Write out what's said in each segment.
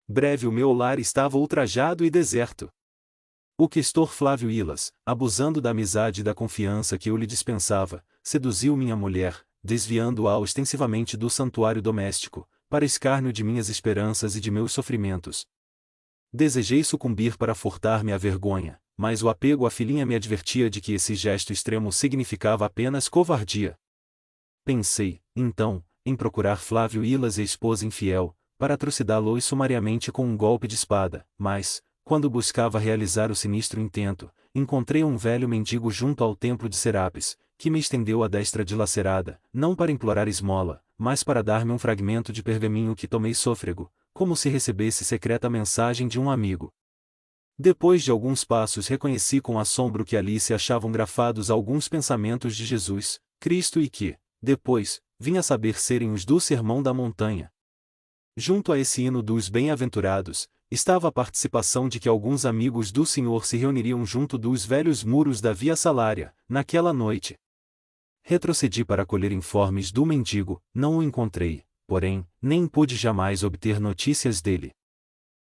Breve o meu lar estava ultrajado e deserto. O questor Flávio Ilas, abusando da amizade e da confiança que eu lhe dispensava, seduziu minha mulher, desviando-a ostensivamente do santuário doméstico, para escárnio de minhas esperanças e de meus sofrimentos. Desejei sucumbir para furtar-me a vergonha, mas o apego à filhinha me advertia de que esse gesto extremo significava apenas covardia. Pensei, então, em procurar Flávio Ilas e a esposa infiel, para trucidá-los sumariamente com um golpe de espada, mas, quando buscava realizar o sinistro intento, encontrei um velho mendigo junto ao templo de Serapis, que me estendeu a destra dilacerada, não para implorar esmola, mas para dar-me um fragmento de pergaminho que tomei sôfrego, como se recebesse secreta mensagem de um amigo. Depois de alguns passos reconheci com assombro que ali se achavam grafados alguns pensamentos de Jesus, Cristo e que, depois, vim a saber serem os do Sermão da Montanha. Junto a esse hino dos bem-aventurados, estava a participação de que alguns amigos do Senhor se reuniriam junto dos velhos muros da Via Salária, naquela noite. Retrocedi para colher informes do mendigo, não o encontrei, porém, nem pude jamais obter notícias dele.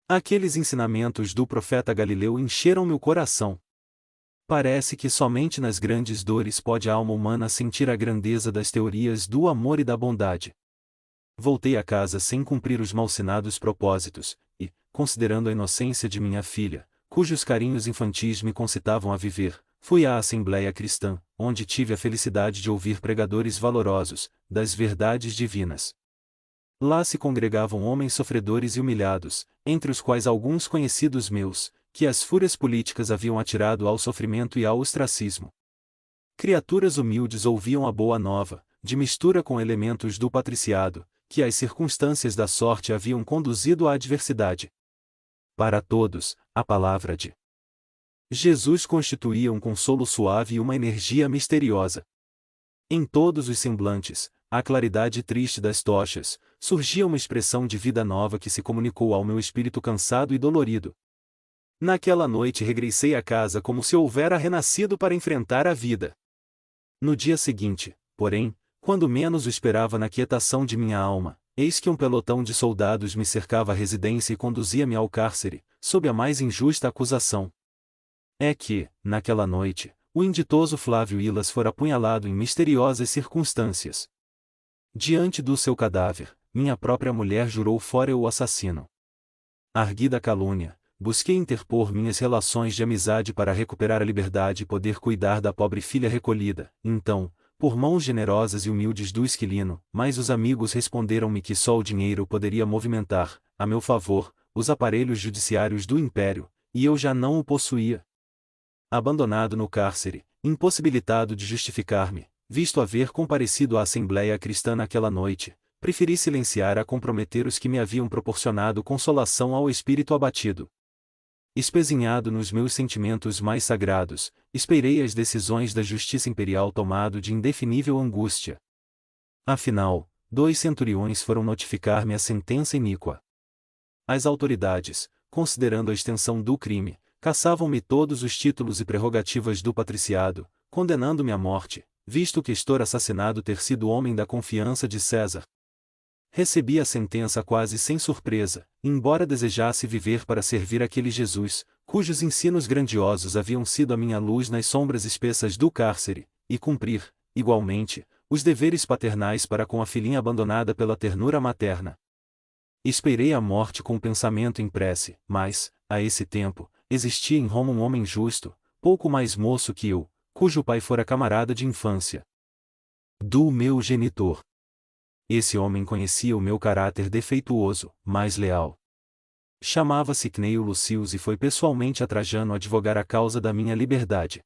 Aqueles ensinamentos do profeta Galileu encheram-me o coração. Parece que somente nas grandes dores pode a alma humana sentir a grandeza das teorias do amor e da bondade. Voltei a casa sem cumprir os malsinados propósitos, e, considerando a inocência de minha filha, cujos carinhos infantis me concitavam a viver, fui à Assembleia Cristã, onde tive a felicidade de ouvir pregadores valorosos, das verdades divinas. Lá se congregavam homens sofredores e humilhados, entre os quais alguns conhecidos meus, que as fúrias políticas haviam atirado ao sofrimento e ao ostracismo. Criaturas humildes ouviam a boa nova, de mistura com elementos do patriciado, que as circunstâncias da sorte haviam conduzido à adversidade. Para todos, a palavra de Jesus constituía um consolo suave e uma energia misteriosa. Em todos os semblantes, a claridade triste das tochas, surgia uma expressão de vida nova que se comunicou ao meu espírito cansado e dolorido. Naquela noite regressei a casa como se houvera renascido para enfrentar a vida. No dia seguinte, porém, quando menos o esperava na quietação de minha alma, eis que um pelotão de soldados me cercava a residência e conduzia-me ao cárcere, sob a mais injusta acusação. É que, naquela noite, o inditoso Flávio Ilas fora apunhalado em misteriosas circunstâncias. Diante do seu cadáver, minha própria mulher jurou fora o assassino. Arguida a calúnia, busquei interpor minhas relações de amizade para recuperar a liberdade e poder cuidar da pobre filha recolhida, então, por mãos generosas e humildes do esquilino, mas os amigos responderam-me que só o dinheiro poderia movimentar, a meu favor, os aparelhos judiciários do império, e eu já não o possuía. Abandonado no cárcere, impossibilitado de justificar-me, visto haver comparecido à Assembleia Cristã naquela noite, preferi silenciar a comprometer os que me haviam proporcionado consolação ao espírito abatido. Espezinhado nos meus sentimentos mais sagrados, esperei as decisões da justiça imperial tomado de indefinível angústia. Afinal, 2 centuriões foram notificar-me a sentença iníqua. As autoridades, considerando a extensão do crime, cassavam-me todos os títulos e prerrogativas do patriciado, condenando-me à morte, visto o questor assassinado ter sido homem da confiança de César. Recebi a sentença quase sem surpresa, embora desejasse viver para servir aquele Jesus, cujos ensinos grandiosos haviam sido a minha luz nas sombras espessas do cárcere, e cumprir, igualmente, os deveres paternais para com a filhinha abandonada pela ternura materna. Esperei a morte com o pensamento em prece, mas, a esse tempo, existia em Roma um homem justo, pouco mais moço que eu, cujo pai fora camarada de infância do meu genitor. Esse homem conhecia o meu caráter defeituoso, mas leal. Chamava-se Cneio Lucius e foi pessoalmente a Trajano advogar a causa da minha liberdade.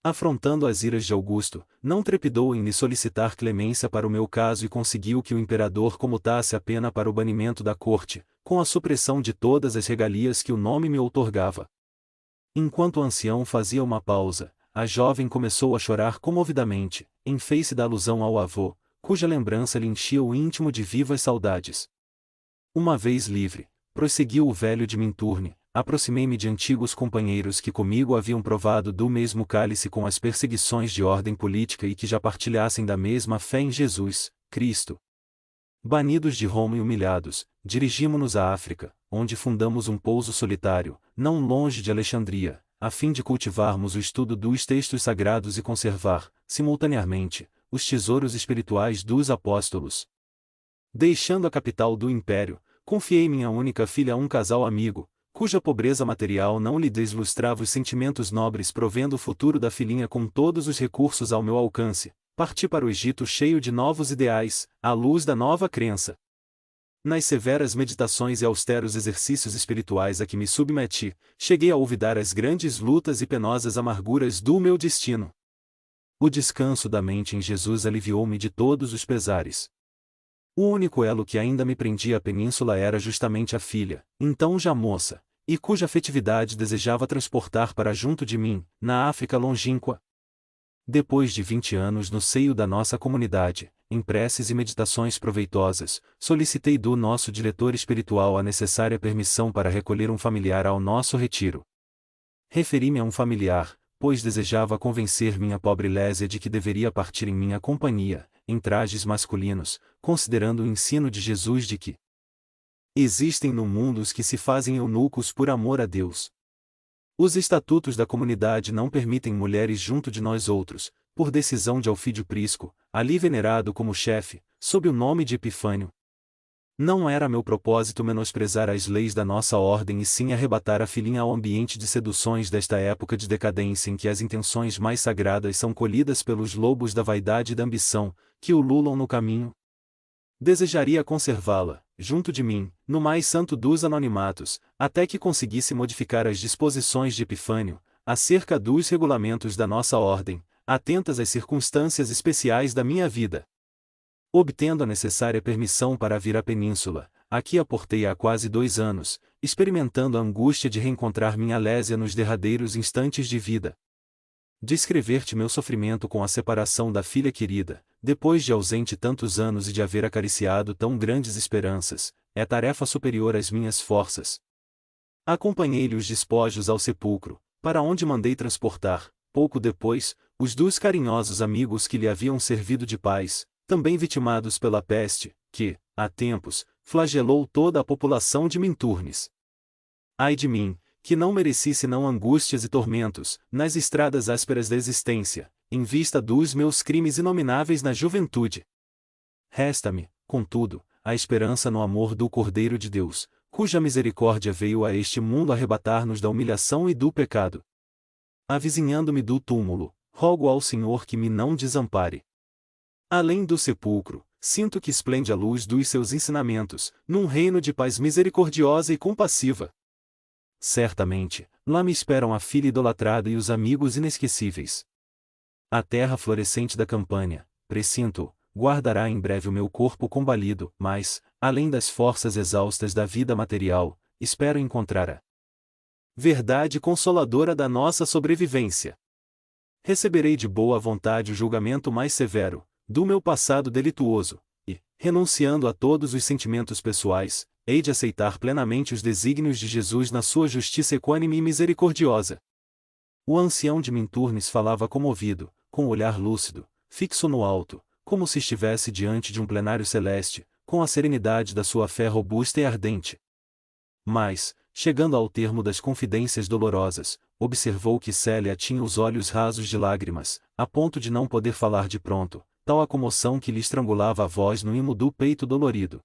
Afrontando as iras de Augusto, não trepidou em lhe solicitar clemência para o meu caso e conseguiu que o imperador comutasse a pena para o banimento da corte, com a supressão de todas as regalias que o nome me outorgava. Enquanto o ancião fazia uma pausa, a jovem começou a chorar comovidamente, em face da alusão ao avô, cuja lembrança lhe enchia o íntimo de vivas saudades. Uma vez livre, prosseguiu o velho de Minturne, aproximei-me de antigos companheiros que comigo haviam provado do mesmo cálice com as perseguições de ordem política e que já partilhassem da mesma fé em Jesus, Cristo. Banidos de Roma e humilhados, dirigimo-nos à África, onde fundamos um pouso solitário, não longe de Alexandria, a fim de cultivarmos o estudo dos textos sagrados e conservar, simultaneamente, os tesouros espirituais dos apóstolos. Deixando a capital do império, confiei minha única filha a um casal amigo, cuja pobreza material não lhe deslustrava os sentimentos nobres, provendo o futuro da filhinha com todos os recursos ao meu alcance. Parti para o Egito cheio de novos ideais, à luz da nova crença. Nas severas meditações e austeros exercícios espirituais a que me submeti, cheguei a olvidar as grandes lutas e penosas amarguras do meu destino. O descanso da mente em Jesus aliviou-me de todos os pesares. O único elo que ainda me prendia à península era justamente a filha, então já moça, e cuja afetividade desejava transportar para junto de mim, na África longínqua. Depois de 20 anos no seio da nossa comunidade, em preces e meditações proveitosas, solicitei do nosso diretor espiritual a necessária permissão para recolher um familiar ao nosso retiro. Referi-me a um familiar, pois desejava convencer minha pobre Lésia de que deveria partir em minha companhia, em trajes masculinos, considerando o ensino de Jesus de que existem no mundo os que se fazem eunucos por amor a Deus. Os estatutos da comunidade não permitem mulheres junto de nós outros, por decisão de Alfídio Prisco, ali venerado como chefe, sob o nome de Epifânio. Não era meu propósito menosprezar as leis da nossa ordem e sim arrebatar a filhinha ao ambiente de seduções desta época de decadência em que as intenções mais sagradas são colhidas pelos lobos da vaidade e da ambição, que ululam no caminho. Desejaria conservá-la, junto de mim, no mais santo dos anonimatos, até que conseguisse modificar as disposições de Epifânio, acerca dos regulamentos da nossa ordem, atentas às circunstâncias especiais da minha vida. Obtendo a necessária permissão para vir à península, aqui aportei há quase 2 anos, experimentando a angústia de reencontrar minha Lésia nos derradeiros instantes de vida. Descrever-te meu sofrimento com a separação da filha querida, depois de ausente tantos anos e de haver acariciado tão grandes esperanças, é tarefa superior às minhas forças. Acompanhei-lhe os despojos ao sepulcro, para onde mandei transportar, pouco depois, os 2 carinhosos amigos que lhe haviam servido de pais, também vitimados pela peste, que, há tempos, flagelou toda a população de Minturnes. Ai de mim, que não mereci senão angústias e tormentos, nas estradas ásperas da existência, em vista dos meus crimes inomináveis na juventude. Resta-me, contudo, a esperança no amor do Cordeiro de Deus, cuja misericórdia veio a este mundo arrebatar-nos da humilhação e do pecado. Avizinhando-me do túmulo, rogo ao Senhor que me não desampare. Além do sepulcro, sinto que esplende a luz dos seus ensinamentos, num reino de paz misericordiosa e compassiva. Certamente, lá me esperam a filha idolatrada e os amigos inesquecíveis. A terra florescente da Campânia, presinto, guardará em breve o meu corpo combalido, mas, além das forças exaustas da vida material, espero encontrar a verdade consoladora da nossa sobrevivência. Receberei de boa vontade o julgamento mais severo do meu passado delituoso, e, renunciando a todos os sentimentos pessoais, hei de aceitar plenamente os desígnios de Jesus na sua justiça equânime e misericordiosa. O ancião de Minturnes falava comovido, com o olhar lúcido, fixo no alto, como se estivesse diante de um plenário celeste, com a serenidade da sua fé robusta e ardente. Mas, chegando ao termo das confidências dolorosas, observou que Célia tinha os olhos rasos de lágrimas, a ponto de não poder falar de pronto, tal a comoção que lhe estrangulava a voz no imo do peito dolorido.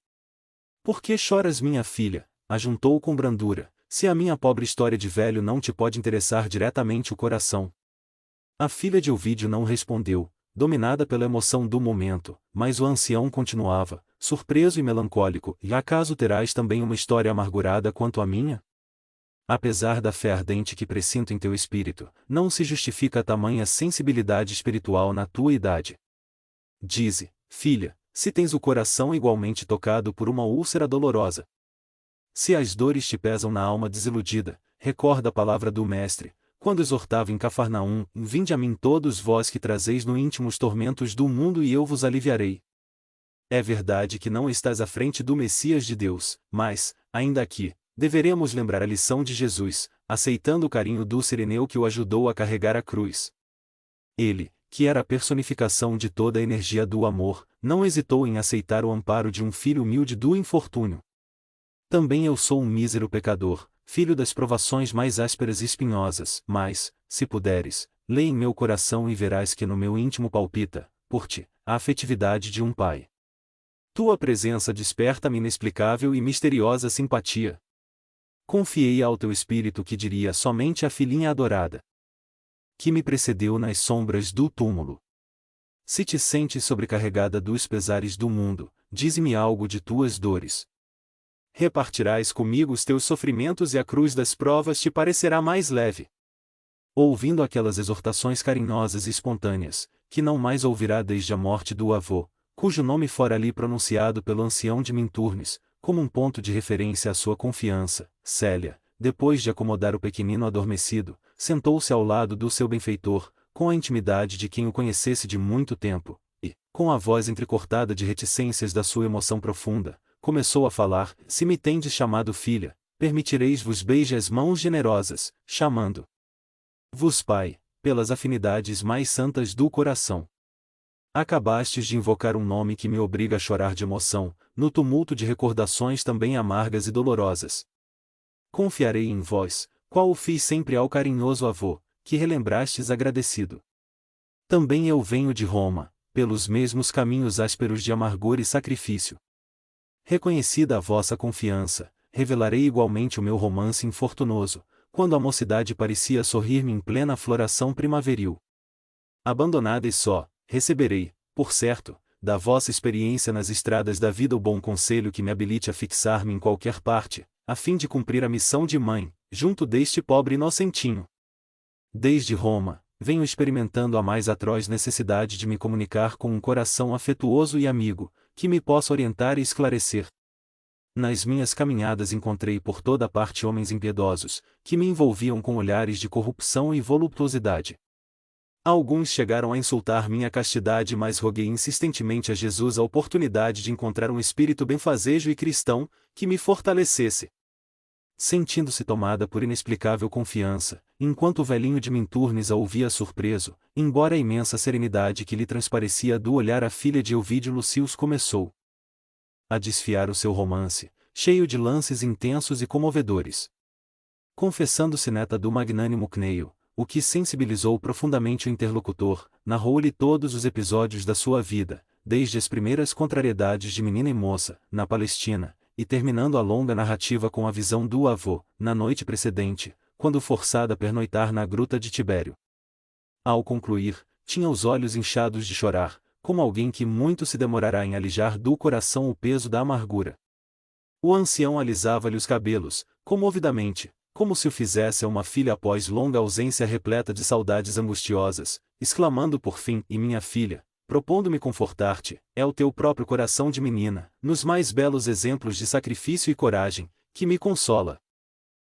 Por que choras, minha filha? Ajuntou com brandura, se a minha pobre história de velho não te pode interessar diretamente o coração. A filha de Ovídio não respondeu, dominada pela emoção do momento, mas o ancião continuava, surpreso e melancólico: e acaso terás também uma história amargurada quanto a minha? Apesar da fé ardente que pressinto em teu espírito, não se justifica tamanha sensibilidade espiritual na tua idade. Dize, filha, se tens o coração igualmente tocado por uma úlcera dolorosa. Se as dores te pesam na alma desiludida, recorda a palavra do Mestre, quando exortava em Cafarnaum: vinde a mim todos vós que trazeis no íntimo os tormentos do mundo e eu vos aliviarei. É verdade que não estás à frente do Messias de Deus, mas, ainda aqui, deveremos lembrar a lição de Jesus, aceitando o carinho do Cireneu que o ajudou a carregar a cruz. Ele, que era a personificação de toda a energia do amor, não hesitou em aceitar o amparo de um filho humilde do infortúnio. Também eu sou um mísero pecador, filho das provações mais ásperas e espinhosas, mas, se puderes, lê em meu coração e verás que no meu íntimo palpita, por ti, a afetividade de um pai. Tua presença desperta-me inexplicável e misteriosa simpatia. Confiei ao teu espírito que diria somente a filhinha adorada, que me precedeu nas sombras do túmulo. Se te sentes sobrecarregada dos pesares do mundo, dize-me algo de tuas dores. Repartirás comigo os teus sofrimentos e a cruz das provas te parecerá mais leve. Ouvindo aquelas exortações carinhosas e espontâneas, que não mais ouvirá desde a morte do avô, cujo nome fora ali pronunciado pelo ancião de Minturnes, como um ponto de referência à sua confiança, Célia, depois de acomodar o pequenino adormecido, sentou-se ao lado do seu benfeitor, com a intimidade de quem o conhecesse de muito tempo, e, com a voz entrecortada de reticências da sua emoção profunda, começou a falar: se me tendes chamado filha, permitireis-vos beije as mãos generosas, chamando-vos pai, pelas afinidades mais santas do coração. Acabastes de invocar um nome que me obriga a chorar de emoção, no tumulto de recordações também amargas e dolorosas. Confiarei em vós, qual o fiz sempre ao carinhoso avô, que relembrastes agradecido. Também eu venho de Roma, pelos mesmos caminhos ásperos de amargor e sacrifício. Reconhecida a vossa confiança, revelarei igualmente o meu romance infortunoso, quando a mocidade parecia sorrir-me em plena floração primaveril. Abandonada e só, receberei, por certo, da vossa experiência nas estradas da vida o bom conselho que me habilite a fixar-me em qualquer parte, a fim de cumprir a missão de mãe, junto deste pobre inocentinho. Desde Roma, venho experimentando a mais atroz necessidade de me comunicar com um coração afetuoso e amigo, que me possa orientar e esclarecer. Nas minhas caminhadas encontrei por toda parte homens impiedosos, que me envolviam com olhares de corrupção e voluptuosidade. Alguns chegaram a insultar minha castidade, mas roguei insistentemente a Jesus a oportunidade de encontrar um espírito benfazejo e cristão, que me fortalecesse. Sentindo-se tomada por inexplicável confiança, enquanto o velhinho de Minturnes a ouvia surpreso, embora a imensa serenidade que lhe transparecia do olhar, a filha de Ovídio Lucius começou a desfiar o seu romance, cheio de lances intensos e comovedores. Confessando-se neta do magnânimo Cneio, o que sensibilizou profundamente o interlocutor, narrou-lhe todos os episódios da sua vida, desde as primeiras contrariedades de menina e moça, na Palestina, e terminando a longa narrativa com a visão do avô, na noite precedente, quando forçada a pernoitar na gruta de Tibério. Ao concluir, tinha os olhos inchados de chorar, como alguém que muito se demorará em alijar do coração o peso da amargura. O ancião alisava-lhe os cabelos, comovidamente, como se o fizesse a uma filha após longa ausência repleta de saudades angustiosas, exclamando por fim: e minha filha, propondo-me confortar-te, é o teu próprio coração de menina, nos mais belos exemplos de sacrifício e coragem, que me consola.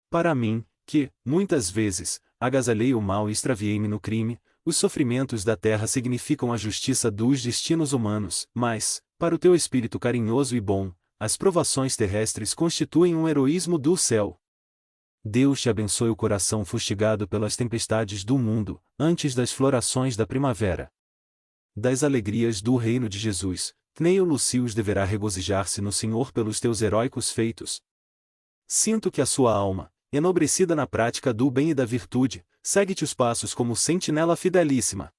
Para mim, que, muitas vezes, agasalhei o mal e extraviei-me no crime, os sofrimentos da terra significam a justiça dos destinos humanos, mas, para o teu espírito carinhoso e bom, as provações terrestres constituem um heroísmo do céu. Deus te abençoe o coração fustigado pelas tempestades do mundo, antes das florações da primavera. Das alegrias do reino de Jesus, Cneio Lucius deverá regozijar-se no Senhor pelos teus heróicos feitos. Sinto que a sua alma, enobrecida na prática do bem e da virtude, segue-te os passos como sentinela fidelíssima.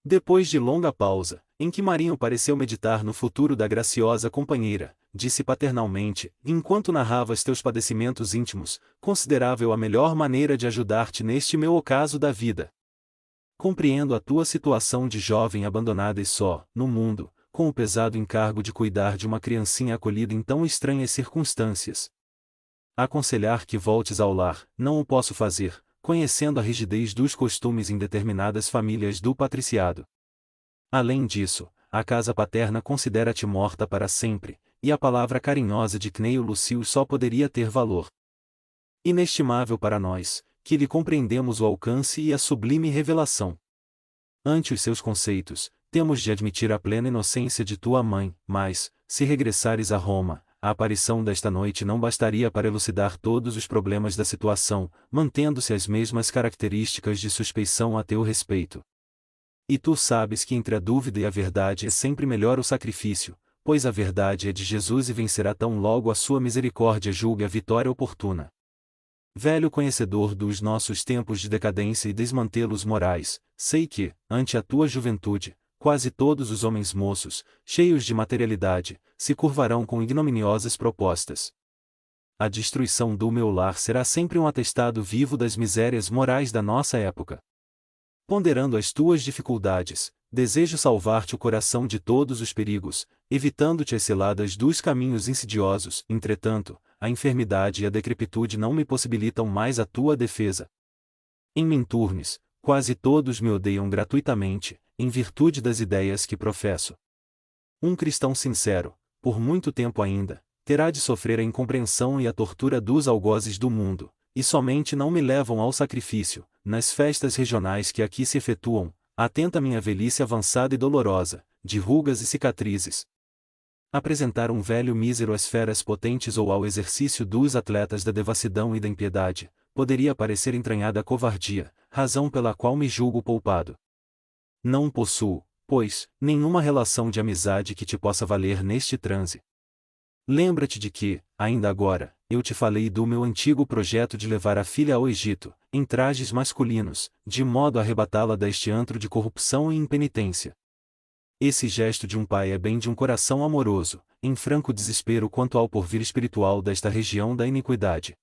Depois de longa pausa, em que Marinho pareceu meditar no futuro da graciosa companheira, disse paternalmente, enquanto narravas teus padecimentos íntimos: considerável a melhor maneira de ajudar-te neste meu ocaso da vida. Compreendo a tua situação de jovem abandonada e só, no mundo, com o pesado encargo de cuidar de uma criancinha acolhida em tão estranhas circunstâncias. Aconselhar que voltes ao lar, não o posso fazer, conhecendo a rigidez dos costumes em determinadas famílias do patriciado. Além disso, a casa paterna considera-te morta para sempre, e a palavra carinhosa de Cneio Lucius só poderia ter valor inestimável para nós, que lhe compreendemos o alcance e a sublime revelação. Ante os seus conceitos, temos de admitir a plena inocência de tua mãe, mas, se regressares a Roma, a aparição desta noite não bastaria para elucidar todos os problemas da situação, mantendo-se as mesmas características de suspeição a teu respeito. E tu sabes que entre a dúvida e a verdade é sempre melhor o sacrifício, pois a verdade é de Jesus e vencerá tão logo a sua misericórdia julgue a vitória oportuna. Velho conhecedor dos nossos tempos de decadência e desmantelos morais, sei que, ante a tua juventude, quase todos os homens moços, cheios de materialidade, se curvarão com ignominiosas propostas. A destruição do meu lar será sempre um atestado vivo das misérias morais da nossa época. Ponderando as tuas dificuldades, desejo salvar-te o coração de todos os perigos, evitando-te as ciladas dos caminhos insidiosos. Entretanto, a enfermidade e a decrepitude não me possibilitam mais a tua defesa. Em Minturnes, quase todos me odeiam gratuitamente, em virtude das ideias que professo. Um cristão sincero, por muito tempo ainda, terá de sofrer a incompreensão e a tortura dos algozes do mundo, e somente não me levam ao sacrifício, nas festas regionais que aqui se efetuam, atenta minha velhice avançada e dolorosa, de rugas e cicatrizes. Apresentar um velho mísero às feras potentes ou ao exercício dos atletas da devassidão e da impiedade, poderia parecer entranhada covardia, razão pela qual me julgo poupado. Não possuo, pois, nenhuma relação de amizade que te possa valer neste transe. Lembra-te de que, ainda agora, eu te falei do meu antigo projeto de levar a filha ao Egito, em trajes masculinos, de modo a arrebatá-la deste antro de corrupção e impenitência. Esse gesto de um pai é bem de um coração amoroso, em franco desespero quanto ao porvir espiritual desta região da iniquidade.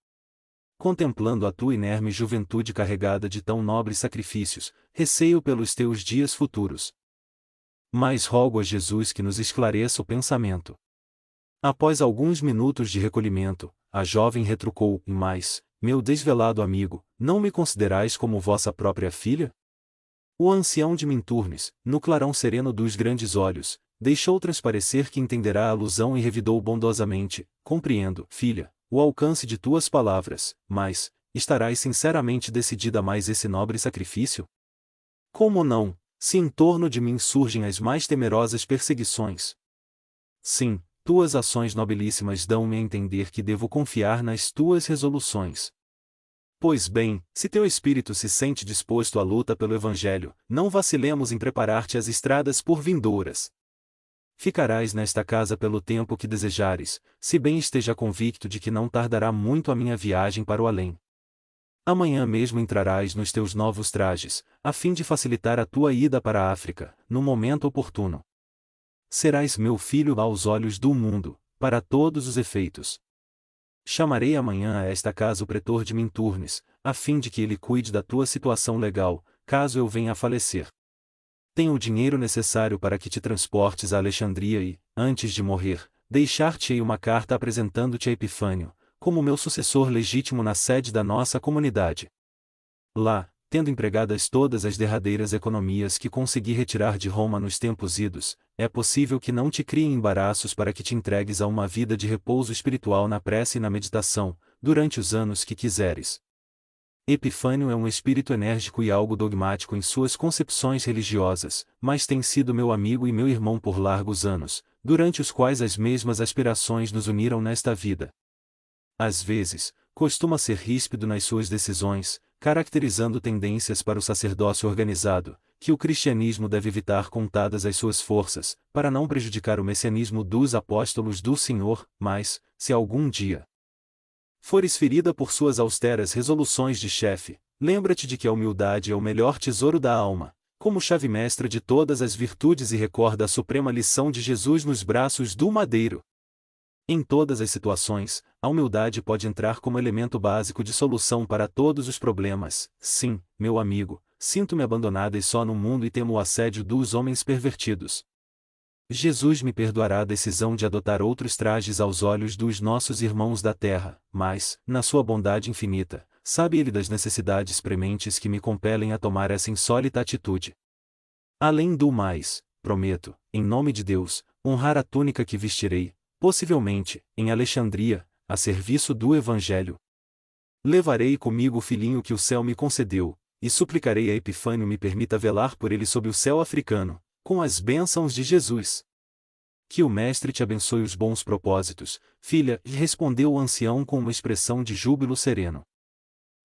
Contemplando a tua inerme juventude carregada de tão nobres sacrifícios, receio pelos teus dias futuros. Mas rogo a Jesus que nos esclareça o pensamento. Após alguns minutos de recolhimento, a jovem retrucou: Mas, meu desvelado amigo, não me considerais como vossa própria filha? O ancião de Minturnes, no clarão sereno dos grandes olhos, deixou transparecer que entenderá a alusão e revidou bondosamente: Compreendo, filha, o alcance de tuas palavras, mas, estarás sinceramente decidida a mais esse nobre sacrifício? Como não, se em torno de mim surgem as mais temerosas perseguições? Sim, tuas ações nobilíssimas dão-me a entender que devo confiar nas tuas resoluções. Pois bem, se teu espírito se sente disposto à luta pelo Evangelho, não vacilemos em preparar-te as estradas por vindouras. Ficarás nesta casa pelo tempo que desejares, se bem esteja convicto de que não tardará muito a minha viagem para o além. Amanhã mesmo entrarás nos teus novos trajes, a fim de facilitar a tua ida para a África, no momento oportuno. Serás meu filho aos olhos do mundo, para todos os efeitos. Chamarei amanhã a esta casa o pretor de Minturnes, a fim de que ele cuide da tua situação legal, caso eu venha a falecer. Tenho o dinheiro necessário para que te transportes a Alexandria e, antes de morrer, deixar-te-ei uma carta apresentando-te a Epifânio, como meu sucessor legítimo na sede da nossa comunidade. Lá, tendo empregadas todas as derradeiras economias que consegui retirar de Roma nos tempos idos, é possível que não te criem embaraços para que te entregues a uma vida de repouso espiritual na prece e na meditação, durante os anos que quiseres. Epifânio é um espírito enérgico e algo dogmático em suas concepções religiosas, mas tem sido meu amigo e meu irmão por largos anos, durante os quais as mesmas aspirações nos uniram nesta vida. Às vezes, costuma ser ríspido nas suas decisões, caracterizando tendências para o sacerdócio organizado, que o cristianismo deve evitar contadas as suas forças, para não prejudicar o messianismo dos apóstolos do Senhor, mas, se algum dia fores ferida por suas austeras resoluções de chefe, lembra-te de que a humildade é o melhor tesouro da alma, como chave mestra de todas as virtudes, e recorda a suprema lição de Jesus nos braços do madeiro. Em todas as situações, a humildade pode entrar como elemento básico de solução para todos os problemas. Sim, meu amigo, sinto-me abandonada e só no mundo e temo o assédio dos homens pervertidos. Jesus me perdoará a decisão de adotar outros trajes aos olhos dos nossos irmãos da terra, mas, na sua bondade infinita, sabe ele das necessidades prementes que me compelem a tomar essa insólita atitude. Além do mais, prometo, em nome de Deus, honrar a túnica que vestirei, possivelmente, em Alexandria, a serviço do Evangelho. Levarei comigo o filhinho que o céu me concedeu, e suplicarei a Epifânio me permita velar por ele sob o céu africano, com as bênçãos de Jesus. Que o Mestre te abençoe os bons propósitos, filha, lhe respondeu o ancião com uma expressão de júbilo sereno.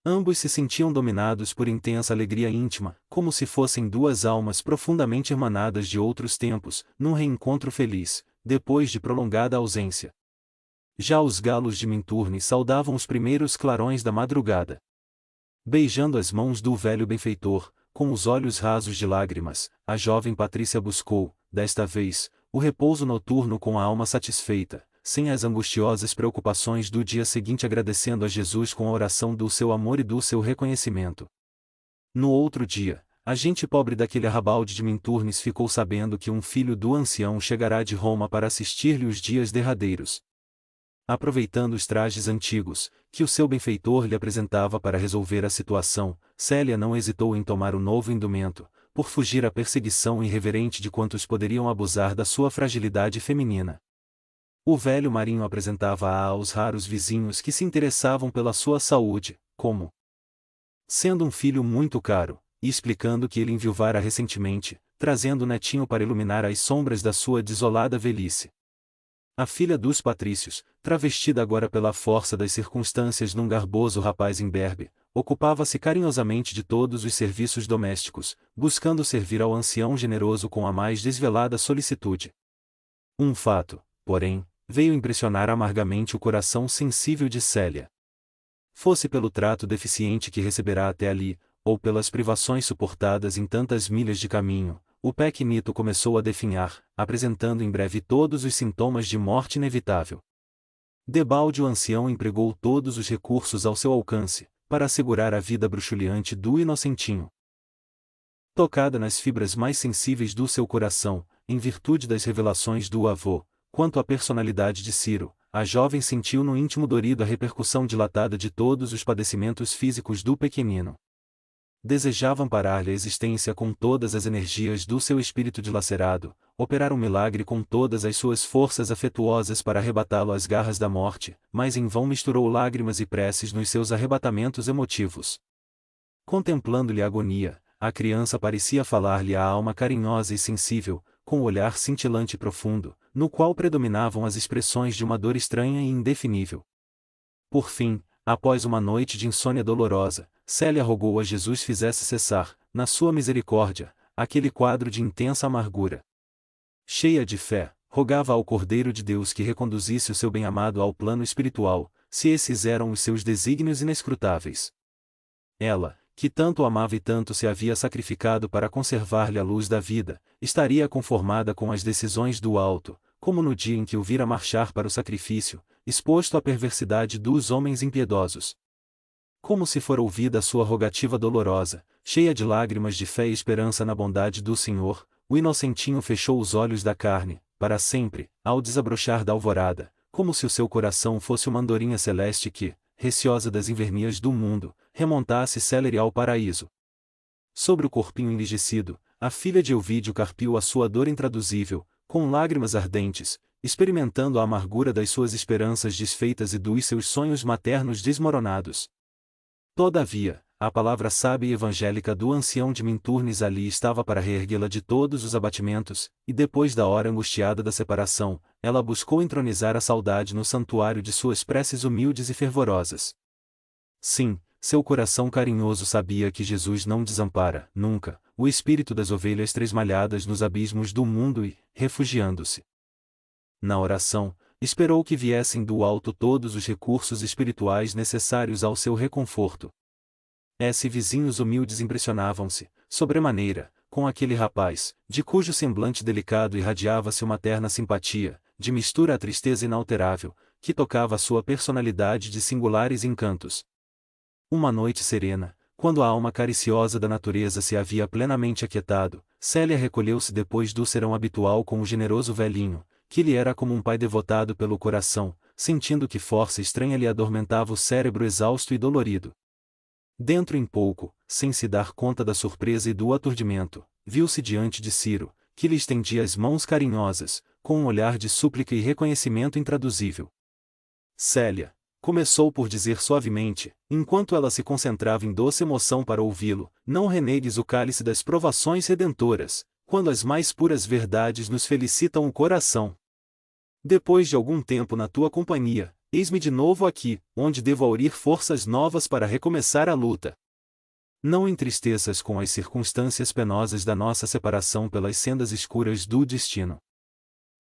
Ambos se sentiam dominados por intensa alegria íntima, como se fossem duas almas profundamente emanadas de outros tempos, num reencontro feliz, depois de prolongada ausência. Já os galos de Minturne saudavam os primeiros clarões da madrugada. Beijando as mãos do velho benfeitor, com os olhos rasos de lágrimas, a jovem Patrícia buscou, desta vez, o repouso noturno com a alma satisfeita, sem as angustiosas preocupações do dia seguinte, agradecendo a Jesus com a oração do seu amor e do seu reconhecimento. No outro dia, a gente pobre daquele arrabalde de Minturnes ficou sabendo que um filho do ancião chegará de Roma para assistir-lhe os dias derradeiros. Aproveitando os trajes antigos, que o seu benfeitor lhe apresentava para resolver a situação, Célia não hesitou em tomar o novo indumento, por fugir à perseguição irreverente de quantos poderiam abusar da sua fragilidade feminina. O velho marinho apresentava-a aos raros vizinhos que se interessavam pela sua saúde, como sendo um filho muito caro, e explicando que ele enviuvara recentemente, trazendo o netinho para iluminar as sombras da sua desolada velhice. A filha dos patrícios, travestida agora pela força das circunstâncias num garboso rapaz imberbe, ocupava-se carinhosamente de todos os serviços domésticos, buscando servir ao ancião generoso com a mais desvelada solicitude. Um fato, porém, veio impressionar amargamente o coração sensível de Célia. Fosse pelo trato deficiente que receberá até ali, ou pelas privações suportadas em tantas milhas de caminho, o pequenito começou a definhar, apresentando em breve todos os sintomas de morte inevitável. Debalde o ancião empregou todos os recursos ao seu alcance, para assegurar a vida bruxuleante do inocentinho. Tocada nas fibras mais sensíveis do seu coração, em virtude das revelações do avô, quanto à personalidade de Ciro, a jovem sentiu no íntimo dorido a repercussão dilatada de todos os padecimentos físicos do pequenino. Desejava amparar-lhe a existência com todas as energias do seu espírito dilacerado, operar um milagre com todas as suas forças afetuosas para arrebatá-lo às garras da morte, mas em vão misturou lágrimas e preces nos seus arrebatamentos emotivos. Contemplando-lhe a agonia, a criança parecia falar-lhe a alma carinhosa e sensível, com o olhar cintilante e profundo, no qual predominavam as expressões de uma dor estranha e indefinível. Por fim, após uma noite de insônia dolorosa, Célia rogou a Jesus fizesse cessar, na sua misericórdia, aquele quadro de intensa amargura. Cheia de fé, rogava ao Cordeiro de Deus que reconduzisse o seu bem-amado ao plano espiritual, se esses eram os seus desígnios inescrutáveis. Ela, que tanto o amava e tanto se havia sacrificado para conservar-lhe a luz da vida, estaria conformada com as decisões do alto, como no dia em que o vira marchar para o sacrifício, exposto à perversidade dos homens impiedosos. Como se for ouvida a sua rogativa dolorosa, cheia de lágrimas de fé e esperança na bondade do Senhor, o inocentinho fechou os olhos da carne, para sempre, ao desabrochar da alvorada, como se o seu coração fosse uma andorinha celeste que, receosa das invernias do mundo, remontasse célere ao paraíso. Sobre o corpinho enrijecido, a filha de Elvídio carpiu a sua dor intraduzível, com lágrimas ardentes, experimentando a amargura das suas esperanças desfeitas e dos seus sonhos maternos desmoronados. Todavia, a palavra sábia e evangélica do ancião de Minturnes ali estava para reerguê-la de todos os abatimentos, e depois da hora angustiada da separação, ela buscou entronizar a saudade no santuário de suas preces humildes e fervorosas. Sim, seu coração carinhoso sabia que Jesus não desampara, nunca, o espírito das ovelhas tresmalhadas nos abismos do mundo e, refugiando-se na oração, esperou que viessem do alto todos os recursos espirituais necessários ao seu reconforto. Esses vizinhos humildes impressionavam-se, sobremaneira, com aquele rapaz, de cujo semblante delicado irradiava-se uma terna simpatia, de mistura à tristeza inalterável, que tocava a sua personalidade de singulares encantos. Uma noite serena, quando a alma cariciosa da natureza se havia plenamente aquietado, Célia recolheu-se depois do serão habitual com o generoso velhinho, que lhe era como um pai devotado pelo coração, sentindo que força estranha lhe adormentava o cérebro exausto e dolorido. Dentro em pouco, sem se dar conta da surpresa e do aturdimento, viu-se diante de Ciro, que lhe estendia as mãos carinhosas, com um olhar de súplica e reconhecimento intraduzível. Célia começou por dizer suavemente, enquanto ela se concentrava em doce emoção para ouvi-lo, não renegues o cálice das provações redentoras, quando as mais puras verdades nos felicitam o coração. Depois de algum tempo na tua companhia, eis-me de novo aqui, onde devo aurir forças novas para recomeçar a luta. Não entristeças com as circunstâncias penosas da nossa separação pelas sendas escuras do destino.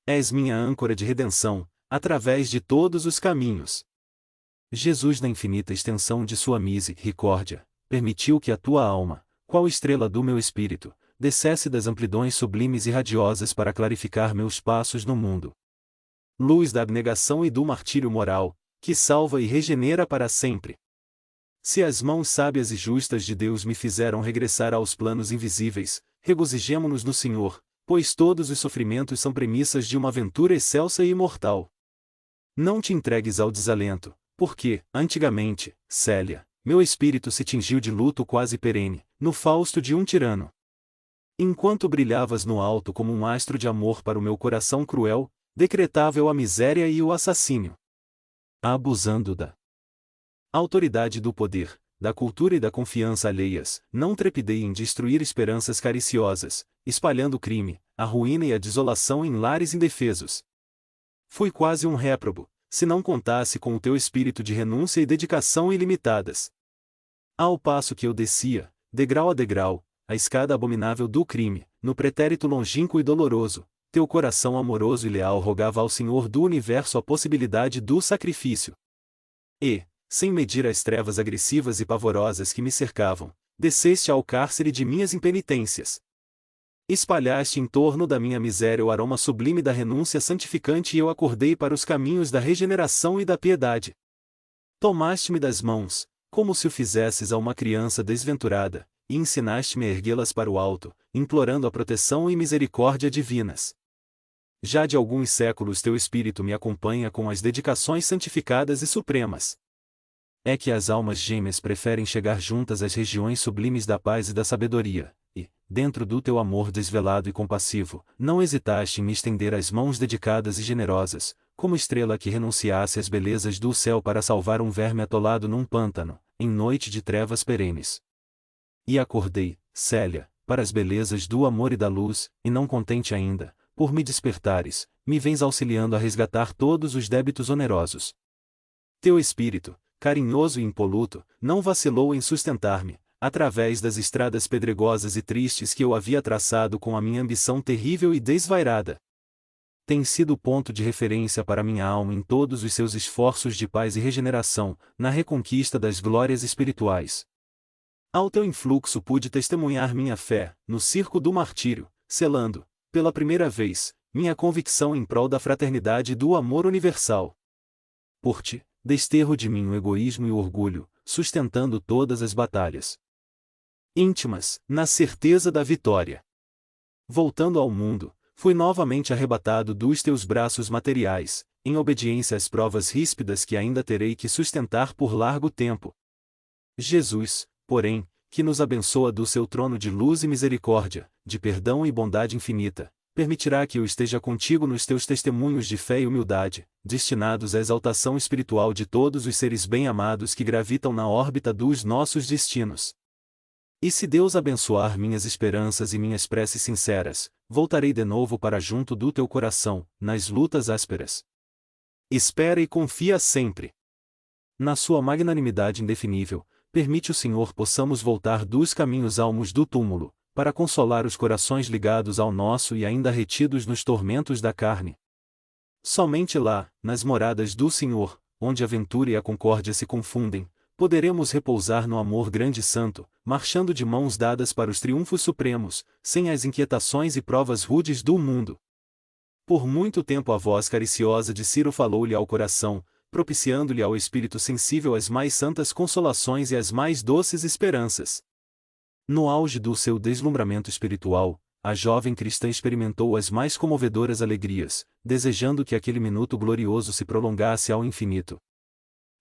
És minha âncora de redenção, através de todos os caminhos. Jesus, na infinita extensão de sua misericórdia, permitiu que a tua alma, qual estrela do meu espírito, descesse das amplidões sublimes e radiosas para clarificar meus passos no mundo. Luz da abnegação e do martírio moral, que salva e regenera para sempre. Se as mãos sábias e justas de Deus me fizeram regressar aos planos invisíveis, regozijemo-nos no Senhor, pois todos os sofrimentos são premissas de uma aventura excelsa e imortal. Não te entregues ao desalento, porque, antigamente, Célia, meu espírito se tingiu de luto quase perene, no fausto de um tirano. Enquanto brilhavas no alto como um astro de amor para o meu coração cruel, decretava eu a miséria e o assassínio. Abusando da autoridade do poder, da cultura e da confiança alheias, não trepidei em destruir esperanças cariciosas, espalhando o crime, a ruína e a desolação em lares indefesos. Fui quase um réprobo, se não contasse com o teu espírito de renúncia e dedicação ilimitadas. Ao passo que eu descia, degrau a degrau, a escada abominável do crime, no pretérito longínquo e doloroso, teu coração amoroso e leal rogava ao Senhor do universo a possibilidade do sacrifício. E, sem medir as trevas agressivas e pavorosas que me cercavam, desceste ao cárcere de minhas impenitências. Espalhaste em torno da minha miséria o aroma sublime da renúncia santificante e eu acordei para os caminhos da regeneração e da piedade. Tomaste-me das mãos, como se o fizesses a uma criança desventurada, e ensinaste-me a erguê-las para o alto, implorando a proteção e misericórdia divinas. Já de alguns séculos teu Espírito me acompanha com as dedicações santificadas e supremas. É que as almas gêmeas preferem chegar juntas às regiões sublimes da paz e da sabedoria, e, dentro do teu amor desvelado e compassivo, não hesitaste em me estender as mãos dedicadas e generosas, como estrela que renunciasse às belezas do céu para salvar um verme atolado num pântano, em noite de trevas perenes. E acordei, Célia, para as belezas do amor e da luz, e não contente ainda, por me despertares, me vens auxiliando a resgatar todos os débitos onerosos. Teu espírito, carinhoso e impoluto, não vacilou em sustentar-me, através das estradas pedregosas e tristes que eu havia traçado com a minha ambição terrível e desvairada. Tem sido ponto de referência para minha alma em todos os seus esforços de paz e regeneração, na reconquista das glórias espirituais. Ao teu influxo pude testemunhar minha fé, no circo do martírio, selando, pela primeira vez, minha convicção em prol da fraternidade e do amor universal. Por ti, desterro de mim o egoísmo e o orgulho, sustentando todas as batalhas íntimas, na certeza da vitória. Voltando ao mundo, fui novamente arrebatado dos teus braços materiais, em obediência às provas ríspidas que ainda terei que sustentar por largo tempo. Jesus, porém, que nos abençoa do seu trono de luz e misericórdia, de perdão e bondade infinita, permitirá que eu esteja contigo nos teus testemunhos de fé e humildade, destinados à exaltação espiritual de todos os seres bem-amados que gravitam na órbita dos nossos destinos. E se Deus abençoar minhas esperanças e minhas preces sinceras, voltarei de novo para junto do teu coração, nas lutas ásperas. Espera e confia sempre. Na sua magnanimidade indefinível, permite o Senhor possamos voltar dos caminhos almos do túmulo, para consolar os corações ligados ao nosso e ainda retidos nos tormentos da carne. Somente lá, nas moradas do Senhor, onde a ventura e a concórdia se confundem, poderemos repousar no amor grande e santo, marchando de mãos dadas para os triunfos supremos, sem as inquietações e provas rudes do mundo. Por muito tempo a voz cariciosa de Ciro falou-lhe ao coração, propiciando-lhe ao espírito sensível as mais santas consolações e as mais doces esperanças. No auge do seu deslumbramento espiritual, a jovem cristã experimentou as mais comovedoras alegrias, desejando que aquele minuto glorioso se prolongasse ao infinito.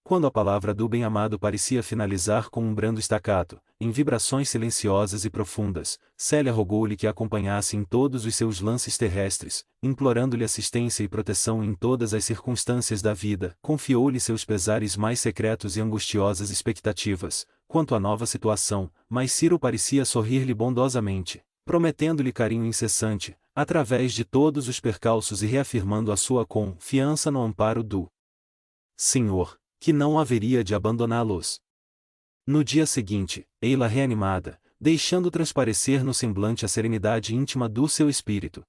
Quando a palavra do bem-amado parecia finalizar com um brando estacato, em vibrações silenciosas e profundas, Célia rogou-lhe que a acompanhasse em todos os seus lances terrestres, implorando-lhe assistência e proteção em todas as circunstâncias da vida, confiou-lhe seus pesares mais secretos e angustiosas expectativas, quanto à nova situação, mas Ciro parecia sorrir-lhe bondosamente, prometendo-lhe carinho incessante, através de todos os percalços e reafirmando a sua confiança no amparo do Senhor, que não haveria de abandoná-los. No dia seguinte, ei-la reanimada, deixando transparecer no semblante a serenidade íntima do seu espírito.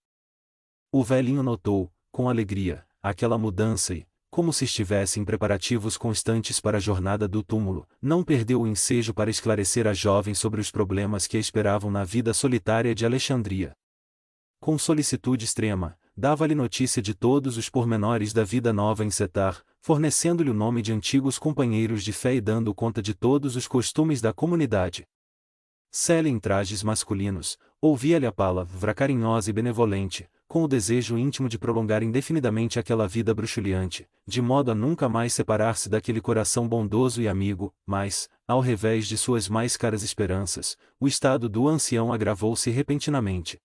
O velhinho notou, com alegria, aquela mudança e, como se estivesse em preparativos constantes para a jornada do túmulo, não perdeu o ensejo para esclarecer a jovem sobre os problemas que a esperavam na vida solitária de Alexandria. Com solicitude extrema, dava-lhe notícia de todos os pormenores da vida nova em Setar, fornecendo-lhe o nome de antigos companheiros de fé e dando conta de todos os costumes da comunidade. Célia, em trajes masculinos, ouvia-lhe a palavra carinhosa e benevolente, com o desejo íntimo de prolongar indefinidamente aquela vida bruxuleante, de modo a nunca mais separar-se daquele coração bondoso e amigo, mas, ao revés de suas mais caras esperanças, o estado do ancião agravou-se repentinamente.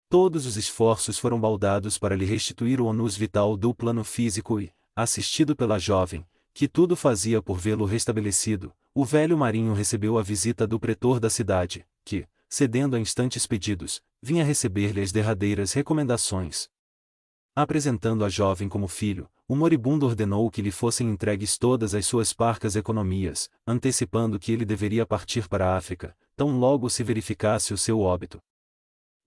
Todos os esforços foram baldados para lhe restituir o onus vital do plano físico e, assistido pela jovem, que tudo fazia por vê-lo restabelecido, o velho marinho recebeu a visita do pretor da cidade, que, cedendo a instantes pedidos, vinha receber-lhe as derradeiras recomendações. Apresentando a jovem como filho, o moribundo ordenou que lhe fossem entregues todas as suas parcas economias, antecipando que ele deveria partir para a África, tão logo se verificasse o seu óbito.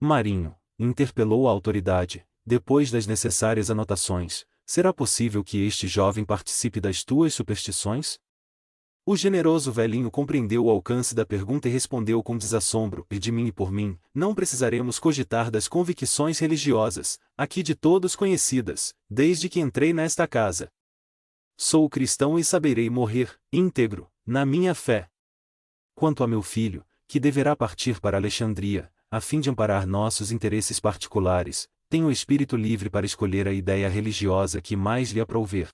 Marinho, interpelou a autoridade, depois das necessárias anotações, será possível que este jovem participe das tuas superstições? O generoso velhinho compreendeu o alcance da pergunta e respondeu com desassombro: e de mim e por mim, não precisaremos cogitar das convicções religiosas, aqui de todos conhecidas, desde que entrei nesta casa. Sou cristão e saberei morrer, íntegro, na minha fé. Quanto a meu filho, que deverá partir para Alexandria, a fim de amparar nossos interesses particulares, tenho o espírito livre para escolher a ideia religiosa que mais lhe aprouver.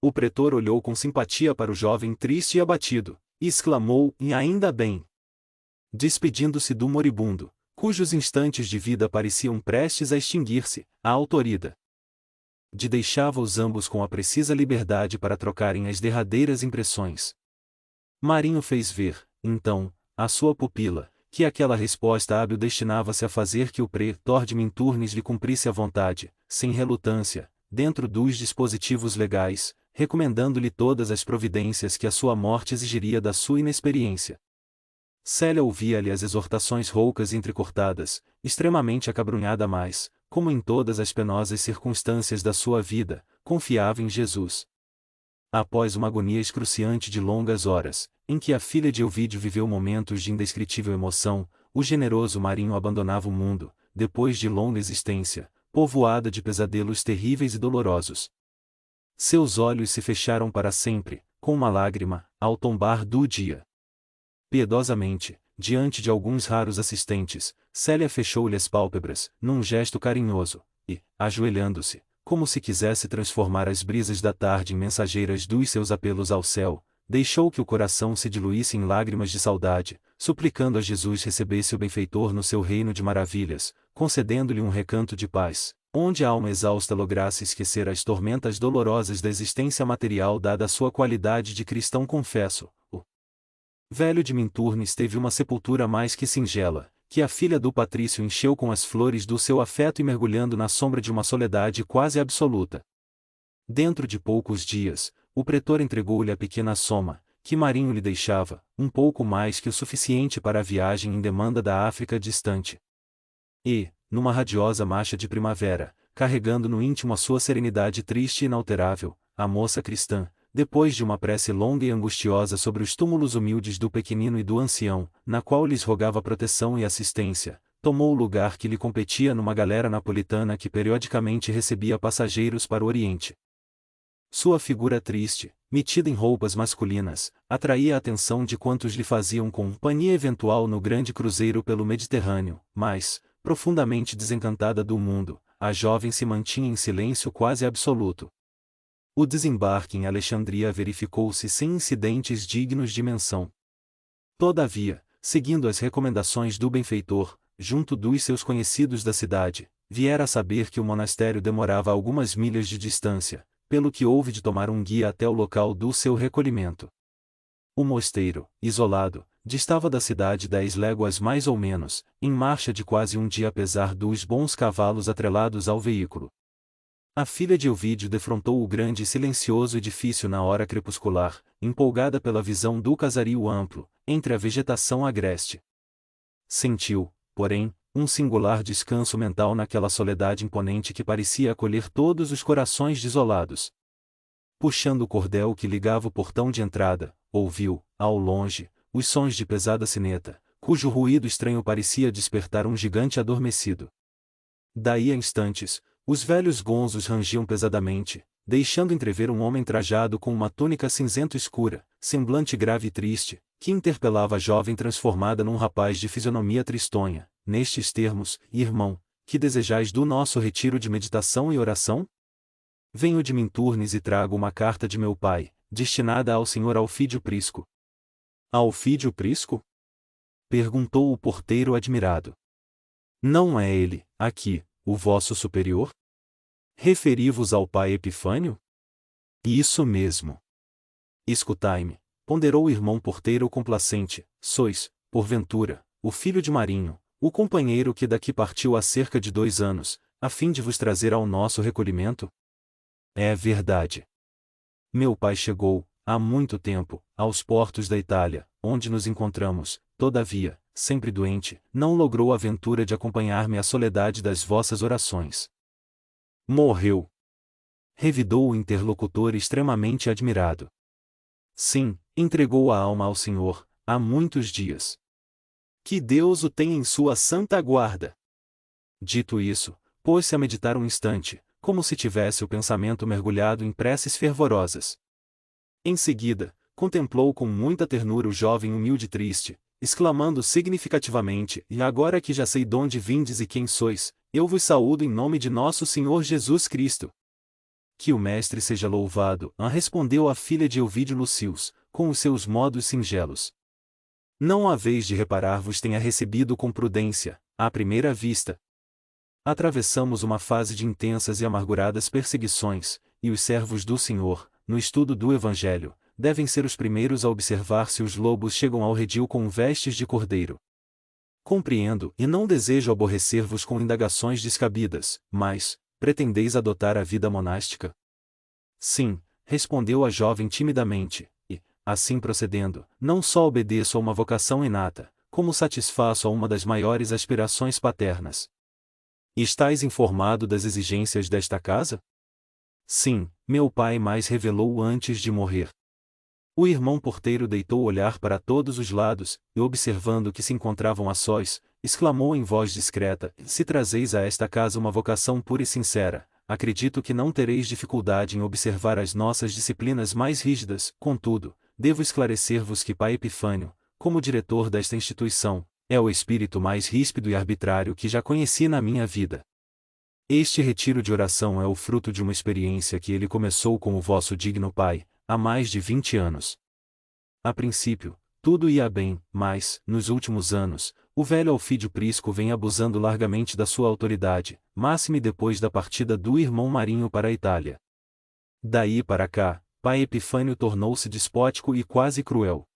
O pretor olhou com simpatia para o jovem triste e abatido, e exclamou: e ainda bem! Despedindo-se do moribundo, cujos instantes de vida pareciam prestes a extinguir-se, a autoridade deixava-os ambos com a precisa liberdade para trocarem as derradeiras impressões. Marinho fez ver, então, à sua pupila, que aquela resposta hábil destinava-se a fazer que o pretor de Minturnes lhe cumprisse a vontade, sem relutância, dentro dos dispositivos legais, recomendando-lhe todas as providências que a sua morte exigiria da sua inexperiência. Célia ouvia-lhe as exortações roucas e entrecortadas, extremamente acabrunhada, mas, como em todas as penosas circunstâncias da sua vida, confiava em Jesus. Após uma agonia excruciante de longas horas, em que a filha de Ovídio viveu momentos de indescritível emoção, o generoso Marinho abandonava o mundo, depois de longa existência, povoada de pesadelos terríveis e dolorosos. Seus olhos se fecharam para sempre, com uma lágrima, ao tombar do dia. Piedosamente, diante de alguns raros assistentes, Célia fechou-lhe as pálpebras, num gesto carinhoso, e, ajoelhando-se, como se quisesse transformar as brisas da tarde em mensageiras dos seus apelos ao céu, deixou que o coração se diluísse em lágrimas de saudade, suplicando a Jesus recebesse o benfeitor no seu reino de maravilhas, concedendo-lhe um recanto de paz, onde a alma exausta lograsse esquecer as tormentas dolorosas da existência material dada a sua qualidade de cristão confesso. O velho de Minturnes teve uma sepultura mais que singela, que a filha do patrício encheu com as flores do seu afeto e mergulhando na sombra de uma soledade quase absoluta. Dentro de poucos dias, o pretor entregou-lhe a pequena soma, que Marinho lhe deixava, um pouco mais que o suficiente para a viagem em demanda da África distante. E, numa radiosa marcha de primavera, carregando no íntimo a sua serenidade triste e inalterável, a moça cristã, depois de uma prece longa e angustiosa sobre os túmulos humildes do pequenino e do ancião, na qual lhes rogava proteção e assistência, tomou o lugar que lhe competia numa galera napolitana que periodicamente recebia passageiros para o Oriente. Sua figura triste, metida em roupas masculinas, atraía a atenção de quantos lhe faziam companhia eventual no grande cruzeiro pelo Mediterrâneo, mas, profundamente desencantada do mundo, a jovem se mantinha em silêncio quase absoluto. O desembarque em Alexandria verificou-se sem incidentes dignos de menção. Todavia, seguindo as recomendações do benfeitor, junto dos seus conhecidos da cidade, viera a saber que o monastério demorava algumas milhas de distância, pelo que houve de tomar um guia até o local do seu recolhimento. O mosteiro, isolado, distava da cidade 10 léguas mais ou menos, em marcha de quase um dia apesar dos bons cavalos atrelados ao veículo. A filha de Ovídio defrontou o grande e silencioso edifício na hora crepuscular, empolgada pela visão do casario amplo, entre a vegetação agreste. Sentiu, porém, um singular descanso mental naquela soledade imponente que parecia acolher todos os corações desolados. Puxando o cordel que ligava o portão de entrada, ouviu, ao longe, os sons de pesada sineta, cujo ruído estranho parecia despertar um gigante adormecido. Daí a instantes, os velhos gonzos rangiam pesadamente, deixando entrever um homem trajado com uma túnica cinzento escura, semblante grave e triste, que interpelava a jovem transformada num rapaz de fisionomia tristonha, nestes termos: irmão, que desejais do nosso retiro de meditação e oração? Venho de Minturnes e trago uma carta de meu pai, destinada ao senhor Alfídio Prisco. Alfídio Prisco? Perguntou o porteiro admirado. Não é ele, aqui, o vosso superior? Referi-vos ao pai Epifânio? Isso mesmo. Escutai-me, ponderou o irmão porteiro complacente, sois, porventura, o filho de Marinho, o companheiro que daqui partiu há cerca de 2 anos, a fim de vos trazer ao nosso recolhimento? É verdade. Meu pai chegou, há muito tempo, aos portos da Itália, onde nos encontramos, todavia, sempre doente, não logrou a ventura de acompanhar-me à soledade das vossas orações. Morreu. Revidou o interlocutor extremamente admirado. Sim, entregou a alma ao Senhor, há muitos dias. Que Deus o tenha em sua santa guarda. Dito isso, pôs-se a meditar um instante, como se tivesse o pensamento mergulhado em preces fervorosas. Em seguida, contemplou com muita ternura o jovem humilde e triste, exclamando significativamente: E agora que já sei donde vindes e quem sois, eu vos saúdo em nome de nosso Senhor Jesus Cristo. Que o Mestre seja louvado, respondeu a filha de Elvídio Lucius, com os seus modos singelos. Não haveis de reparar vos tenha recebido com prudência, à primeira vista. Atravessamos uma fase de intensas e amarguradas perseguições, e os servos do Senhor, no estudo do Evangelho, devem ser os primeiros a observar se os lobos chegam ao redil com vestes de cordeiro. Compreendo e não desejo aborrecer-vos com indagações descabidas, mas, pretendeis adotar a vida monástica? Sim, respondeu a jovem timidamente, e, assim procedendo, não só obedeço a uma vocação inata, como satisfaço a uma das maiores aspirações paternas. Estais informado das exigências desta casa? Sim, meu pai mais revelou antes de morrer. O irmão porteiro deitou o olhar para todos os lados, e observando que se encontravam a sós, exclamou em voz discreta: Se trazeis a esta casa uma vocação pura e sincera, acredito que não tereis dificuldade em observar as nossas disciplinas mais rígidas. Contudo, devo esclarecer-vos que pai Epifânio, como diretor desta instituição, é o espírito mais ríspido e arbitrário que já conheci na minha vida. Este retiro de oração é o fruto de uma experiência que ele começou com o vosso digno pai, há mais de 20 anos. A princípio, tudo ia bem, mas, nos últimos anos, o velho Alfídio Prisco vem abusando largamente da sua autoridade, máxime depois da partida do irmão Marinho para a Itália. Daí para cá, pai Epifânio tornou-se despótico e quase cruel.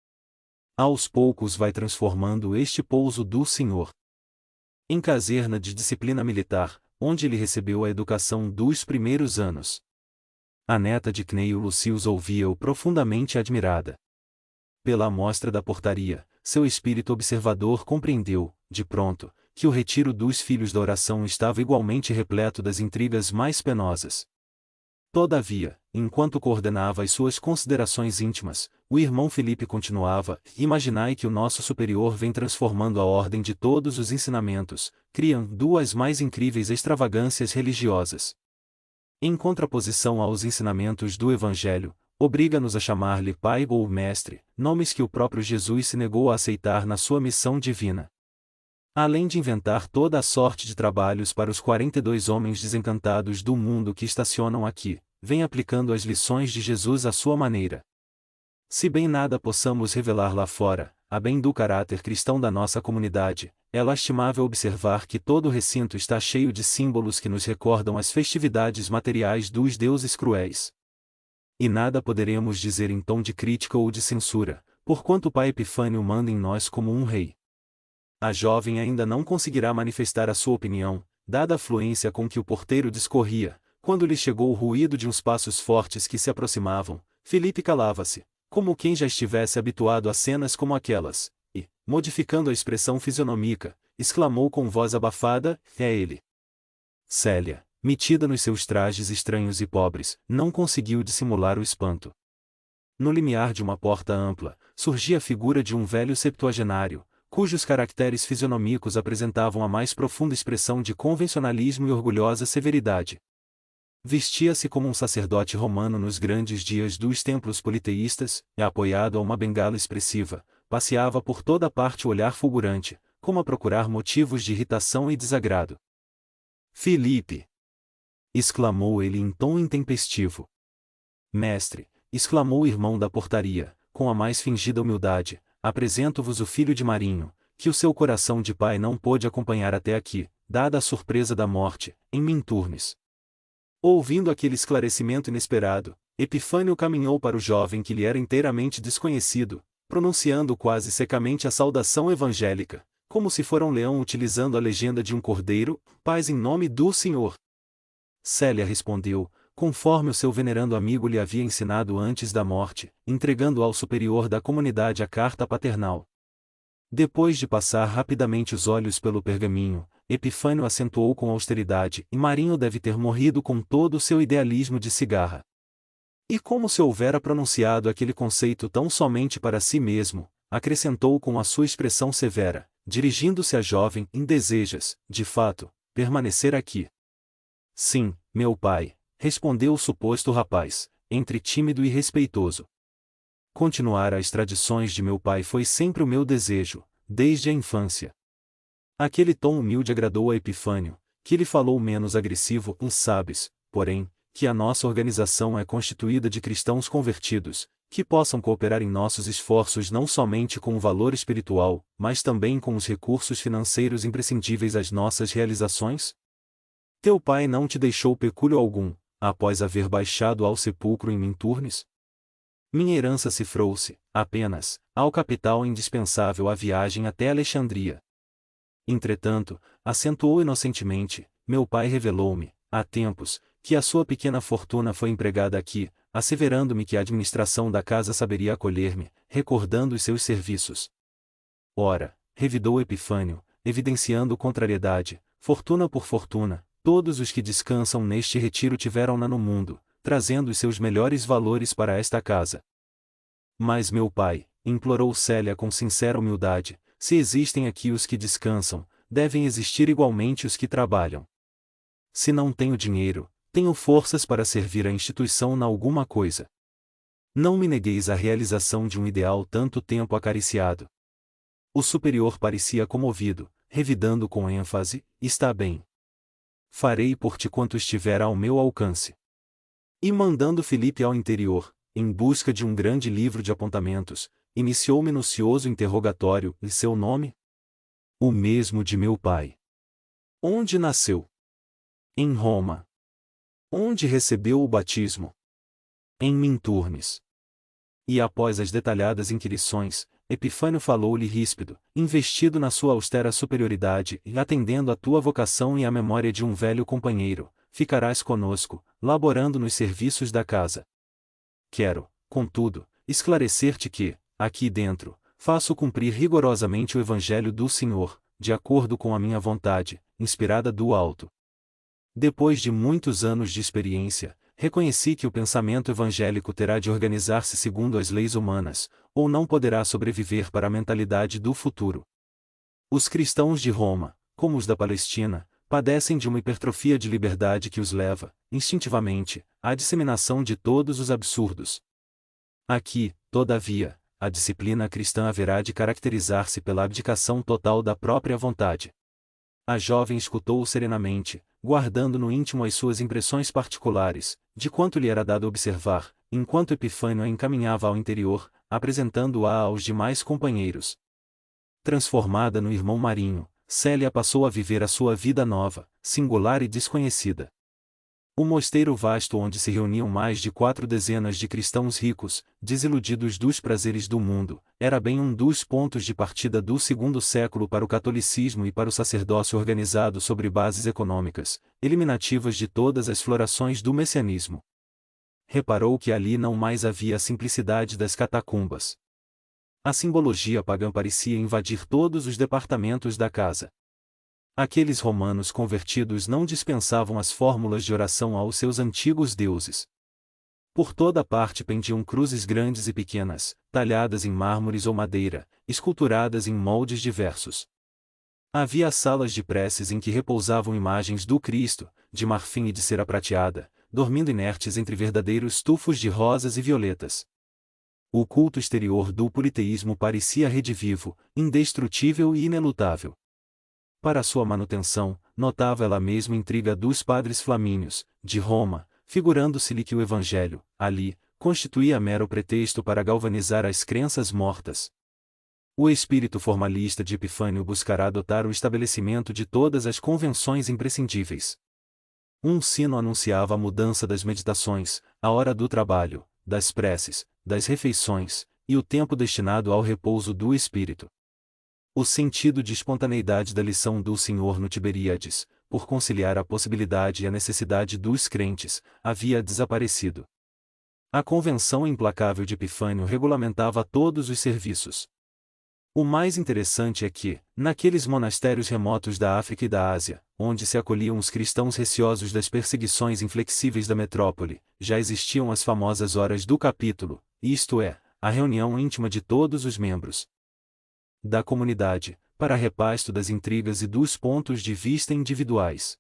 Aos poucos vai transformando este pouso do Senhor em caserna de disciplina militar, onde ele recebeu a educação dos primeiros anos. A neta de Cneio Lucius ouvia-o profundamente admirada. Pela amostra da portaria, seu espírito observador compreendeu, de pronto, que o retiro dos filhos da oração estava igualmente repleto das intrigas mais penosas. Todavia, enquanto coordenava as suas considerações íntimas, o irmão Felipe continuava: Imaginai que o nosso superior vem transformando a ordem de todos os ensinamentos, criando as mais incríveis extravagâncias religiosas. Em contraposição aos ensinamentos do Evangelho, obriga-nos a chamar-lhe Pai ou Mestre, nomes que o próprio Jesus se negou a aceitar na sua missão divina. Além de inventar toda a sorte de trabalhos para os 42 homens desencantados do mundo que estacionam aqui, vem aplicando as lições de Jesus à sua maneira. Se bem nada possamos revelar lá fora, a bem do caráter cristão da nossa comunidade, é lastimável observar que todo o recinto está cheio de símbolos que nos recordam as festividades materiais dos deuses cruéis. E nada poderemos dizer em tom de crítica ou de censura, porquanto o pai Epifânio manda em nós como um rei. A jovem ainda não conseguirá manifestar a sua opinião, dada a fluência com que o porteiro discorria, quando lhe chegou o ruído de uns passos fortes que se aproximavam. Felipe calava-se, como quem já estivesse habituado a cenas como aquelas, e, modificando a expressão fisionômica, exclamou com voz abafada: é ele. Célia, metida nos seus trajes estranhos e pobres, não conseguiu dissimular o espanto. No limiar de uma porta ampla, surgia a figura de um velho septuagenário, cujos caracteres fisionomicos apresentavam a mais profunda expressão de convencionalismo e orgulhosa severidade. Vestia-se como um sacerdote romano nos grandes dias dos templos politeístas, e apoiado a uma bengala expressiva, passeava por toda parte o olhar fulgurante, como a procurar motivos de irritação e desagrado. Filipe! Exclamou ele em tom intempestivo. Mestre! Exclamou o irmão da portaria, com a mais fingida humildade, apresento-vos o filho de Marinho, que o seu coração de pai não pôde acompanhar até aqui, dada a surpresa da morte, em Minturnes. Ouvindo aquele esclarecimento inesperado, Epifânio caminhou para o jovem que lhe era inteiramente desconhecido, pronunciando quase secamente a saudação evangélica, como se fora um leão utilizando a legenda de um cordeiro: paz em nome do Senhor. Célia respondeu, conforme o seu venerando amigo lhe havia ensinado antes da morte, entregando ao superior da comunidade a carta paternal. Depois de passar rapidamente os olhos pelo pergaminho, Epifânio acentuou com austeridade: e Marinho deve ter morrido com todo o seu idealismo de cigarra. E como se houvera pronunciado aquele conceito tão somente para si mesmo, acrescentou com a sua expressão severa, dirigindo-se à jovem: desejas, de fato, permanecer aqui? Sim, meu pai, respondeu o suposto rapaz, entre tímido e respeitoso. Continuar as tradições de meu pai foi sempre o meu desejo, desde a infância. Aquele tom humilde agradou a Epifânio, que lhe falou menos agressivo: sabes, porém, que a nossa organização é constituída de cristãos convertidos, que possam cooperar em nossos esforços não somente com o valor espiritual, mas também com os recursos financeiros imprescindíveis às nossas realizações? Teu pai não te deixou pecúlio algum, após haver baixado ao sepulcro em Minturnes? Minha herança cifrou-se, apenas, ao capital indispensável à viagem até Alexandria. Entretanto, acentuou inocentemente, meu pai revelou-me, há tempos, que a sua pequena fortuna foi empregada aqui, asseverando-me que a administração da casa saberia acolher-me, recordando os seus serviços. Ora, revidou Epifânio, evidenciando contrariedade, fortuna por fortuna, todos os que descansam neste retiro tiveram-na no mundo, trazendo os seus melhores valores para esta casa. Mas meu pai, implorou Célia com sincera humildade, se existem aqui os que descansam, devem existir igualmente os que trabalham. Se não tenho dinheiro, tenho forças para servir a instituição na alguma coisa. Não me negueis a realização de um ideal tanto tempo acariciado. O superior parecia comovido, revidando com ênfase: está bem. Farei por ti quanto estiver ao meu alcance. E mandando Filipe ao interior, em busca de um grande livro de apontamentos, iniciou minucioso interrogatório: e seu nome? O mesmo de meu pai. Onde nasceu? Em Roma. Onde recebeu o batismo? Em Minturnes. E após as detalhadas inquirições, Epifânio falou-lhe ríspido, investido na sua austera superioridade e atendendo à tua vocação e à memória de um velho companheiro, ficarás conosco, laborando nos serviços da casa. Quero, contudo, esclarecer-te que, aqui dentro, faço cumprir rigorosamente o Evangelho do Senhor, de acordo com a minha vontade, inspirada do alto. Depois de muitos anos de experiência, reconheci que o pensamento evangélico terá de organizar-se segundo as leis humanas, ou não poderá sobreviver para a mentalidade do futuro. Os cristãos de Roma, como os da Palestina, padecem de uma hipertrofia de liberdade que os leva, instintivamente, à disseminação de todos os absurdos. Aqui, todavia, a disciplina cristã haverá de caracterizar-se pela abdicação total da própria vontade. A jovem escutou-o serenamente, guardando no íntimo as suas impressões particulares, de quanto lhe era dado observar, enquanto Epifânio a encaminhava ao interior, apresentando-a aos demais companheiros. Transformada no irmão Marinho, Célia passou a viver a sua vida nova, singular e desconhecida. O mosteiro vasto onde se reuniam mais de 4 dezenas de cristãos ricos, desiludidos dos prazeres do mundo, era bem um dos pontos de partida do segundo século para o catolicismo e para o sacerdócio organizado sobre bases econômicas, eliminativas de todas as florações do messianismo. Reparou que ali não mais havia a simplicidade das catacumbas. A simbologia pagã parecia invadir todos os departamentos da casa. Aqueles romanos convertidos não dispensavam as fórmulas de oração aos seus antigos deuses. Por toda parte pendiam cruzes grandes e pequenas, talhadas em mármores ou madeira, esculturadas em moldes diversos. Havia salas de preces em que repousavam imagens do Cristo, de marfim e de cera prateada, dormindo inertes entre verdadeiros tufos de rosas e violetas. O culto exterior do politeísmo parecia redivivo, indestrutível e inelutável. Para sua manutenção, notava ela mesma intriga dos padres flamínios, de Roma, figurando-se-lhe que o Evangelho, ali, constituía mero pretexto para galvanizar as crenças mortas. O espírito formalista de Epifânio buscará adotar o estabelecimento de todas as convenções imprescindíveis. Um sino anunciava a mudança das meditações, a hora do trabalho, das preces, das refeições, e o tempo destinado ao repouso do espírito. O sentido de espontaneidade da lição do Senhor no Tiberíades, por conciliar a possibilidade e a necessidade dos crentes, havia desaparecido. A convenção implacável de Epifânio regulamentava todos os serviços. O mais interessante é que, naqueles monastérios remotos da África e da Ásia, onde se acolhiam os cristãos receosos das perseguições inflexíveis da metrópole, já existiam as famosas horas do capítulo, isto é, a reunião íntima de todos os membros da comunidade, para repasto das intrigas e dos pontos de vista individuais.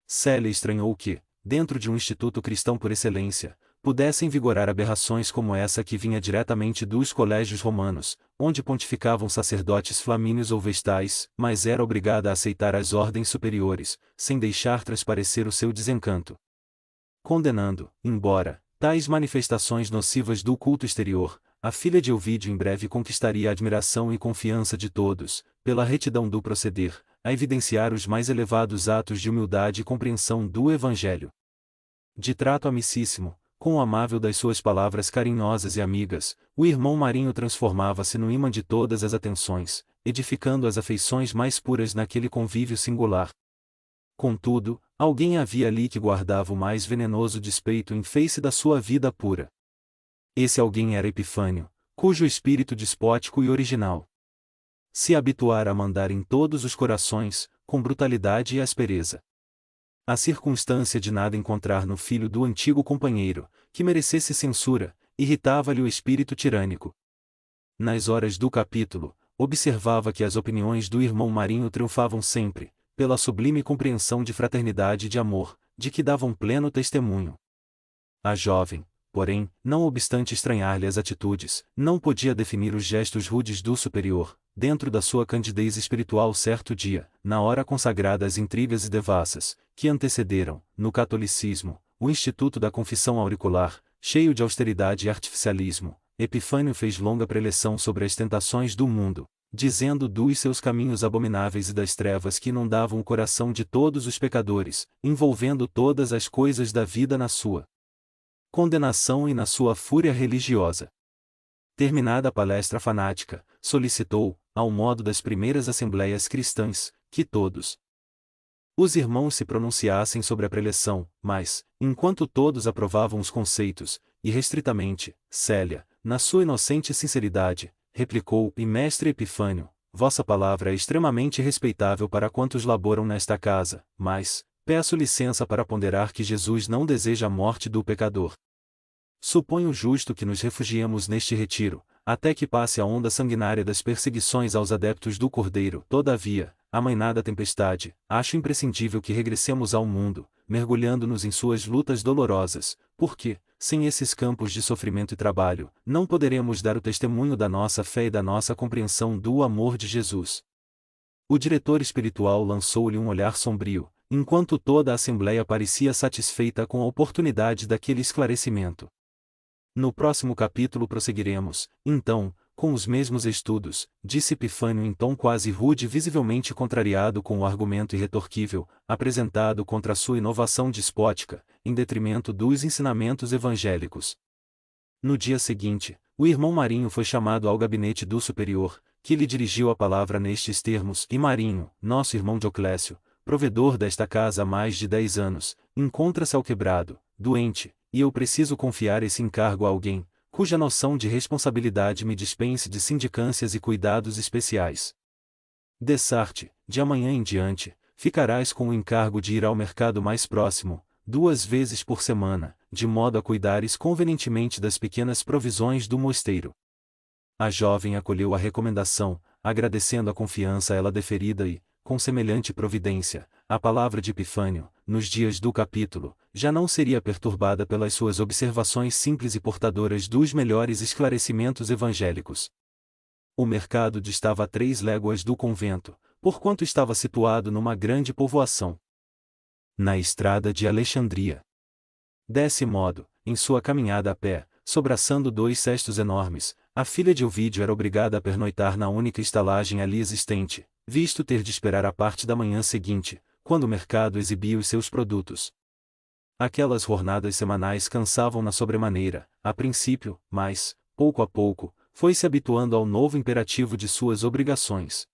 Célia estranhou que, dentro de um instituto cristão por excelência, pudessem vigorar aberrações como essa que vinha diretamente dos colégios romanos, onde pontificavam sacerdotes flamínios ou vestais, mas era obrigada a aceitar as ordens superiores, sem deixar transparecer o seu desencanto. Condenando, embora, tais manifestações nocivas do culto exterior, a filha de Ovídio em breve conquistaria a admiração e confiança de todos, pela retidão do proceder, a evidenciar os mais elevados atos de humildade e compreensão do Evangelho. De trato amicíssimo, com o amável das suas palavras carinhosas e amigas, o irmão Marinho transformava-se no imã de todas as atenções, edificando as afeições mais puras naquele convívio singular. Contudo, alguém havia ali que guardava o mais venenoso despeito em face da sua vida pura. Esse alguém era Epifânio, cujo espírito despótico e original se habituara a mandar em todos os corações, com brutalidade e aspereza. A circunstância de nada encontrar no filho do antigo companheiro, que merecesse censura, irritava-lhe o espírito tirânico. Nas horas do capítulo, observava que as opiniões do irmão Marinho triunfavam sempre, pela sublime compreensão de fraternidade e de amor, de que davam pleno testemunho. A jovem, porém, não obstante estranhar-lhe as atitudes, não podia definir os gestos rudes do superior, dentro da sua candidez espiritual certo dia, na hora consagrada às intrigas e devassas, que antecederam, no catolicismo, o Instituto da Confissão Auricular, cheio de austeridade e artificialismo. Epifânio fez longa preleção sobre as tentações do mundo, dizendo dos seus caminhos abomináveis e das trevas que inundavam o coração de todos os pecadores, envolvendo todas as coisas da vida na sua condenação e na sua fúria religiosa. Terminada a palestra fanática, solicitou, ao modo das primeiras assembleias cristãs, que todos os irmãos se pronunciassem sobre a preleção, mas, enquanto todos aprovavam os conceitos, e restritamente, Célia, na sua inocente sinceridade, replicou: "E mestre Epifânio, vossa palavra é extremamente respeitável para quantos laboram nesta casa, mas, peço licença para ponderar que Jesus não deseja a morte do pecador. Suponho justo que nos refugiemos neste retiro, até que passe a onda sanguinária das perseguições aos adeptos do Cordeiro. Todavia, amainada a tempestade, acho imprescindível que regressemos ao mundo, mergulhando-nos em suas lutas dolorosas, porque, sem esses campos de sofrimento e trabalho, não poderemos dar o testemunho da nossa fé e da nossa compreensão do amor de Jesus." O diretor espiritual lançou-lhe um olhar sombrio, enquanto toda a assembleia parecia satisfeita com a oportunidade daquele esclarecimento. No próximo capítulo prosseguiremos, então, com os mesmos estudos, disse Epifânio em tom quase rude, visivelmente contrariado com o argumento irretorquível, apresentado contra sua inovação despótica, em detrimento dos ensinamentos evangélicos. No dia seguinte, o irmão Marinho foi chamado ao gabinete do superior, que lhe dirigiu a palavra nestes termos: "E Marinho, nosso irmão Dioclésio, provedor desta casa há mais de 10 anos, encontra-se alquebrado, doente, e eu preciso confiar esse encargo a alguém, cuja noção de responsabilidade me dispense de sindicâncias e cuidados especiais. Dessarte, de amanhã em diante, ficarás com o encargo de ir ao mercado mais próximo, 2 vezes por semana, de modo a cuidares convenientemente das pequenas provisões do mosteiro. A jovem acolheu a recomendação, agradecendo a confiança a ela deferida e, com semelhante providência, a palavra de Epifânio, nos dias do capítulo, já não seria perturbada pelas suas observações simples e portadoras dos melhores esclarecimentos evangélicos. O mercado distava a 3 léguas do convento, porquanto estava situado numa grande povoação, na estrada de Alexandria. Desse modo, em sua caminhada a pé, sobraçando 2 cestos enormes, a filha de Ovídio era obrigada a pernoitar na única estalagem ali existente, visto ter de esperar a parte da manhã seguinte, quando o mercado exibia os seus produtos. Aquelas jornadas semanais cansavam na sobremaneira, a princípio, mas, pouco a pouco, foi-se habituando ao novo imperativo de suas obrigações.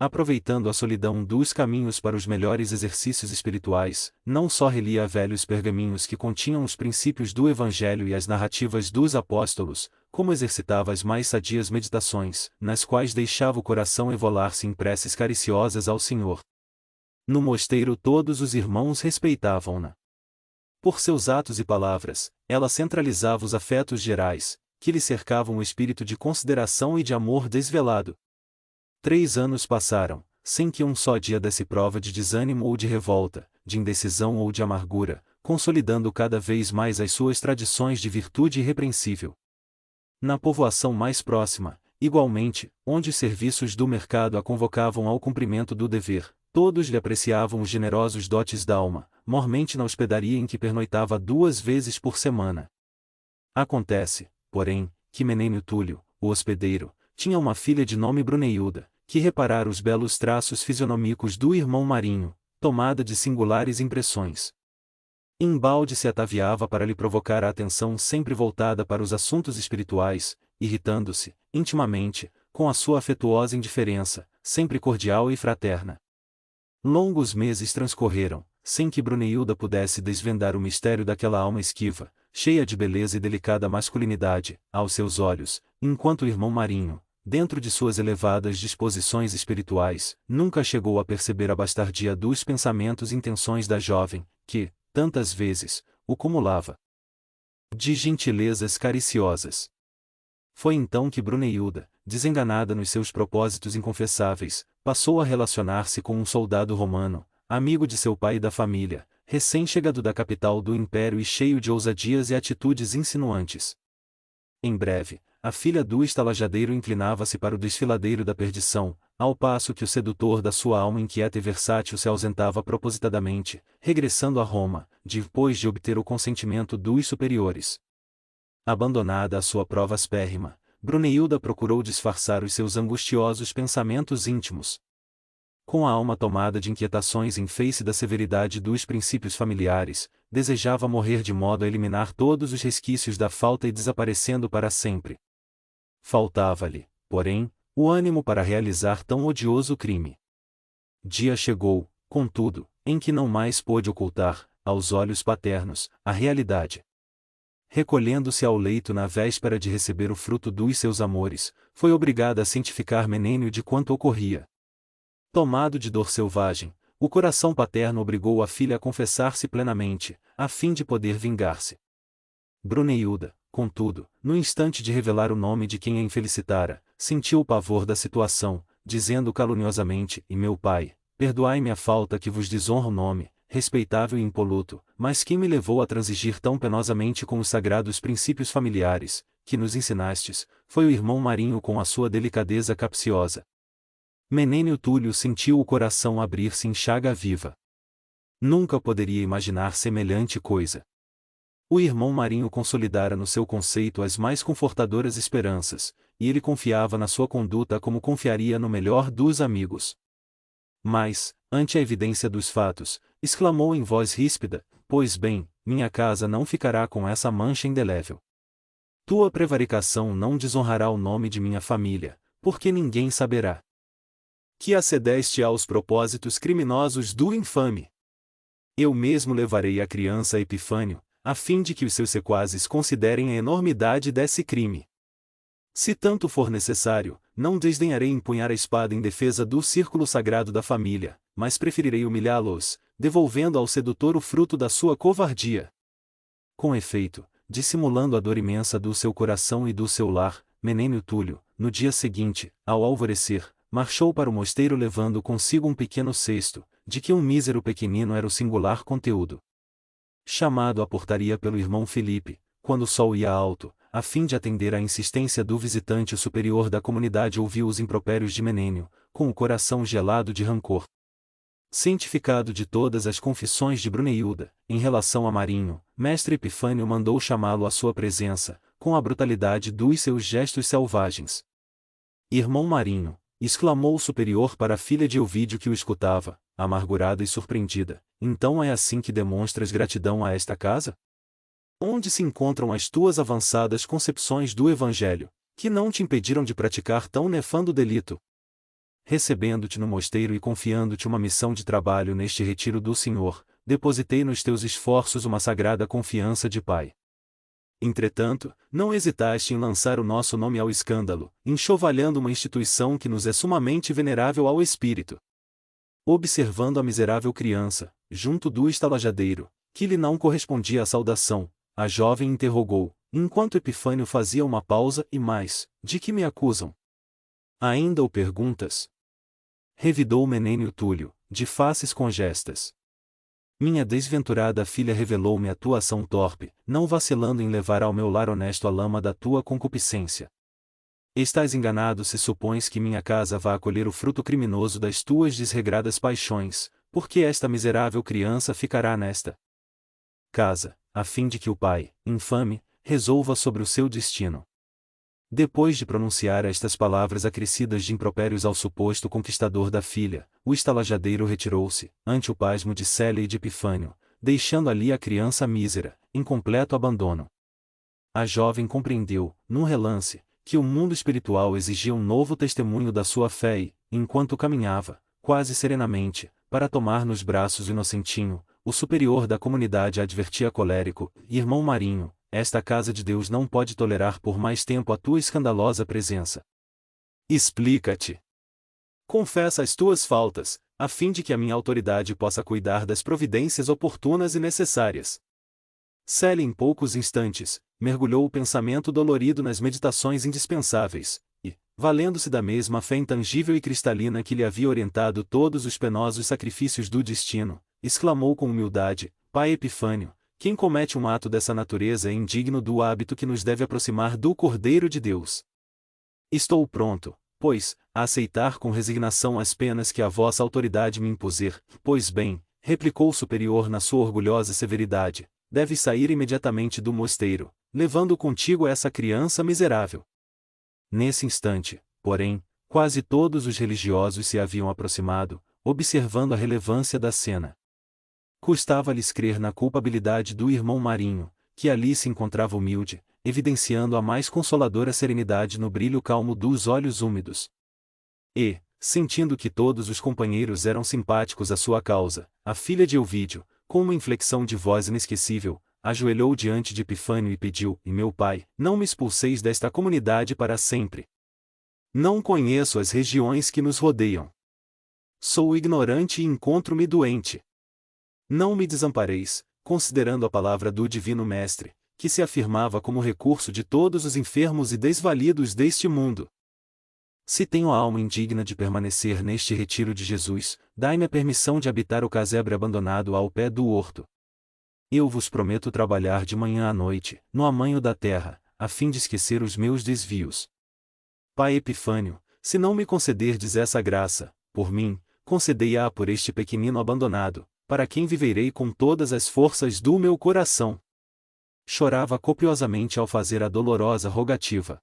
Aproveitando a solidão dos caminhos para os melhores exercícios espirituais, não só relia velhos pergaminhos que continham os princípios do Evangelho e as narrativas dos apóstolos, como exercitava as mais sadias meditações, nas quais deixava o coração evolar-se em preces cariciosas ao Senhor. No mosteiro todos os irmãos respeitavam-na. Por seus atos e palavras, ela centralizava os afetos gerais, que lhe cercavam o espírito de consideração e de amor desvelado. 3 anos passaram, sem que um só dia desse prova de desânimo ou de revolta, de indecisão ou de amargura, consolidando cada vez mais as suas tradições de virtude irrepreensível. Na povoação mais próxima, igualmente, onde os serviços do mercado a convocavam ao cumprimento do dever, todos lhe apreciavam os generosos dotes d'alma, mormente na hospedaria em que pernoitava 2 vezes por semana. Acontece, porém, que Menênio Túlio, o hospedeiro, tinha uma filha de nome Bruneilda, que reparara os belos traços fisionômicos do irmão Marinho, tomada de singulares impressões. Embalde se ataviava para lhe provocar a atenção sempre voltada para os assuntos espirituais, irritando-se, intimamente, com a sua afetuosa indiferença, sempre cordial e fraterna. Longos meses transcorreram, sem que Bruneilda pudesse desvendar o mistério daquela alma esquiva, cheia de beleza e delicada masculinidade, aos seus olhos, enquanto o irmão Marinho, dentro de suas elevadas disposições espirituais, nunca chegou a perceber a bastardia dos pensamentos e intenções da jovem, que, tantas vezes, o cumulava de gentilezas cariciosas. Foi então que Bruneilda, desenganada nos seus propósitos inconfessáveis, passou a relacionar-se com um soldado romano, amigo de seu pai e da família, recém-chegado da capital do império e cheio de ousadias e atitudes insinuantes. Em breve, a filha do estalajadeiro inclinava-se para o desfiladeiro da perdição, ao passo que o sedutor da sua alma inquieta e versátil se ausentava propositadamente, regressando a Roma, depois de obter o consentimento dos superiores. Abandonada a sua prova aspérrima, Bruneilda procurou disfarçar os seus angustiosos pensamentos íntimos. Com a alma tomada de inquietações em face da severidade dos princípios familiares, desejava morrer de modo a eliminar todos os resquícios da falta e desaparecendo para sempre. Faltava-lhe, porém, o ânimo para realizar tão odioso crime. Dia chegou, contudo, em que não mais pôde ocultar, aos olhos paternos, a realidade. Recolhendo-se ao leito na véspera de receber o fruto dos seus amores, foi obrigada a cientificar Menênio de quanto ocorria. Tomado de dor selvagem, o coração paterno obrigou a filha a confessar-se plenamente, a fim de poder vingar-se. Bruneilda, contudo, no instante de revelar o nome de quem a infelicitara, sentiu o pavor da situação, dizendo caluniosamente: "E meu pai, perdoai-me a falta que vos desonra o nome, respeitável e impoluto, mas quem me levou a transigir tão penosamente com os sagrados princípios familiares, que nos ensinastes, foi o irmão Marinho com a sua delicadeza capciosa." Menênio Túlio sentiu o coração abrir-se em chaga viva. Nunca poderia imaginar semelhante coisa. O irmão Marinho consolidara no seu conceito as mais confortadoras esperanças, e ele confiava na sua conduta como confiaria no melhor dos amigos. Mas, ante a evidência dos fatos, exclamou em voz ríspida: "Pois bem, minha casa não ficará com essa mancha indelével. Tua prevaricação não desonrará o nome de minha família, porque ninguém saberá que acedeste aos propósitos criminosos do infame. Eu mesmo levarei a criança a Epifânio, a fim de que os seus sequazes considerem a enormidade desse crime. Se tanto for necessário, não desdenharei empunhar a espada em defesa do círculo sagrado da família, mas preferirei humilhá-los, devolvendo ao sedutor o fruto da sua covardia. Com efeito, dissimulando a dor imensa do seu coração e do seu lar, Menênio Túlio, no dia seguinte, ao alvorecer, marchou para o mosteiro levando consigo um pequeno cesto, de que um mísero pequenino era o singular conteúdo. Chamado à portaria pelo irmão Felipe, quando o sol ia alto, a fim de atender à insistência do visitante, o superior da comunidade ouviu os impropérios de Menênio, com o coração gelado de rancor. Cientificado de todas as confissões de Bruneilda, em relação a Marinho, mestre Epifânio mandou chamá-lo à sua presença, com a brutalidade dos seus gestos selvagens. Irmão Marinho, exclamou o superior para a filha de Ovídio que o escutava, amargurada e surpreendida, então é assim que demonstras gratidão a esta casa? Onde se encontram as tuas avançadas concepções do Evangelho, que não te impediram de praticar tão nefando delito? Recebendo-te no mosteiro e confiando-te uma missão de trabalho neste retiro do Senhor, depositei nos teus esforços uma sagrada confiança de pai. Entretanto, não hesitaste em lançar o nosso nome ao escândalo, enxovalhando uma instituição que nos é sumamente venerável ao espírito. Observando a miserável criança, junto do estalajadeiro, que lhe não correspondia a saudação, a jovem interrogou, enquanto Epifânio fazia uma pausa, e mais, de que me acusam? Ainda o perguntas? Revidou Menênio Túlio, de faces congestas. Minha desventurada filha revelou-me a tua ação torpe, não vacilando em levar ao meu lar honesto a lama da tua concupiscência. Estás enganado se supões que minha casa vá acolher o fruto criminoso das tuas desregradas paixões, porque esta miserável criança ficará nesta casa, a fim de que o pai, infame, resolva sobre o seu destino. Depois de pronunciar estas palavras acrescidas de impropérios ao suposto conquistador da filha, o estalajadeiro retirou-se, ante o pasmo de Célia e de Epifânio, deixando ali a criança mísera, em completo abandono. A jovem compreendeu, num relance, que o mundo espiritual exigia um novo testemunho da sua fé e, enquanto caminhava, quase serenamente, para tomar nos braços o inocentinho, o superior da comunidade advertia colérico: Irmão Marinho, esta casa de Deus não pode tolerar por mais tempo a tua escandalosa presença. Explica-te. Confessa as tuas faltas, a fim de que a minha autoridade possa cuidar das providências oportunas e necessárias. Célia, em poucos instantes, mergulhou o pensamento dolorido nas meditações indispensáveis, e, valendo-se da mesma fé intangível e cristalina que lhe havia orientado todos os penosos sacrifícios do destino, exclamou com humildade: Pai Epifânio, quem comete um ato dessa natureza é indigno do hábito que nos deve aproximar do Cordeiro de Deus. Estou pronto, pois, a aceitar com resignação as penas que a vossa autoridade me impuser. Pois bem, replicou o superior na sua orgulhosa severidade, deves sair imediatamente do mosteiro, levando contigo essa criança miserável. Nesse instante, porém, quase todos os religiosos se haviam aproximado, observando a relevância da cena. Custava-lhes crer na culpabilidade do irmão Marinho, que ali se encontrava humilde, evidenciando a mais consoladora serenidade no brilho calmo dos olhos úmidos. E, sentindo que todos os companheiros eram simpáticos à sua causa, a filha de Ovídio, com uma inflexão de voz inesquecível, ajoelhou diante de Epifânio e pediu: E meu pai, não me expulseis desta comunidade para sempre. Não conheço as regiões que nos rodeiam. Sou ignorante e encontro-me doente. Não me desampareis, considerando a palavra do Divino Mestre, que se afirmava como recurso de todos os enfermos e desvalidos deste mundo. Se tenho a alma indigna de permanecer neste retiro de Jesus, dai-me a permissão de habitar o casebre abandonado ao pé do horto. Eu vos prometo trabalhar de manhã à noite, no amanho da terra, a fim de esquecer os meus desvios. Pai Epifânio, se não me concederdes essa graça, por mim, concedei-a por este pequenino abandonado, para quem viverei com todas as forças do meu coração. Chorava copiosamente ao fazer a dolorosa rogativa.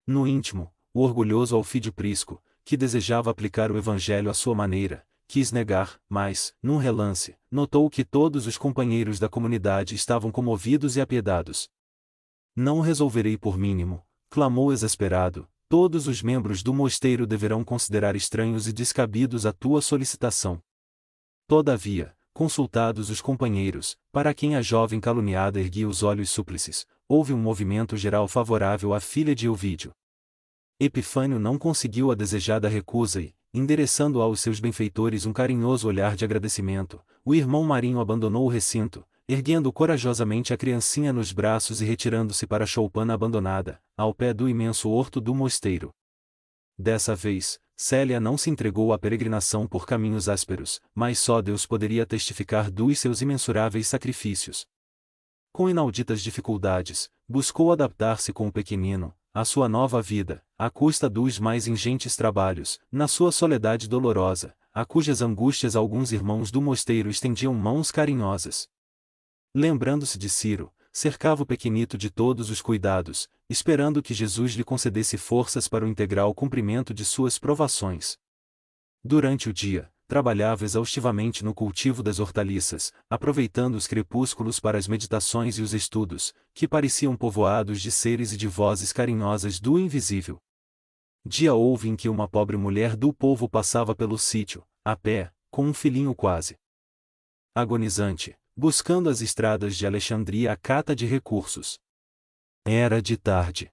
No íntimo, o orgulhoso Alfídio Prisco, que desejava aplicar o evangelho à sua maneira, quis negar, mas, num relance, notou que todos os companheiros da comunidade estavam comovidos e apiedados. Não resolverei por mínimo, clamou exasperado, todos os membros do mosteiro deverão considerar estranhos e descabidos a tua solicitação. Todavia, consultados os companheiros, para quem a jovem caluniada erguia os olhos súplices, houve um movimento geral favorável à filha de Ovídio. Epifânio não conseguiu a desejada recusa e, endereçando aos seus benfeitores um carinhoso olhar de agradecimento, o irmão Marinho abandonou o recinto, erguendo corajosamente a criancinha nos braços e retirando-se para a choupana abandonada, ao pé do imenso horto do mosteiro. Dessa vez, Célia não se entregou à peregrinação por caminhos ásperos, mas só Deus poderia testificar dos seus imensuráveis sacrifícios. Com inauditas dificuldades, buscou adaptar-se com o pequenino, à sua nova vida, à custa dos mais ingentes trabalhos, na sua soledade dolorosa, a cujas angústias alguns irmãos do mosteiro estendiam mãos carinhosas. Lembrando-se de Ciro, cercava o pequenito de todos os cuidados, esperando que Jesus lhe concedesse forças para o integral cumprimento de suas provações. Durante o dia, trabalhava exaustivamente no cultivo das hortaliças, aproveitando os crepúsculos para as meditações e os estudos, que pareciam povoados de seres e de vozes carinhosas do invisível. Dia houve em que uma pobre mulher do povo passava pelo sítio, a pé, com um filhinho quase agonizante, buscando as estradas de Alexandria à cata de recursos. Era de tarde.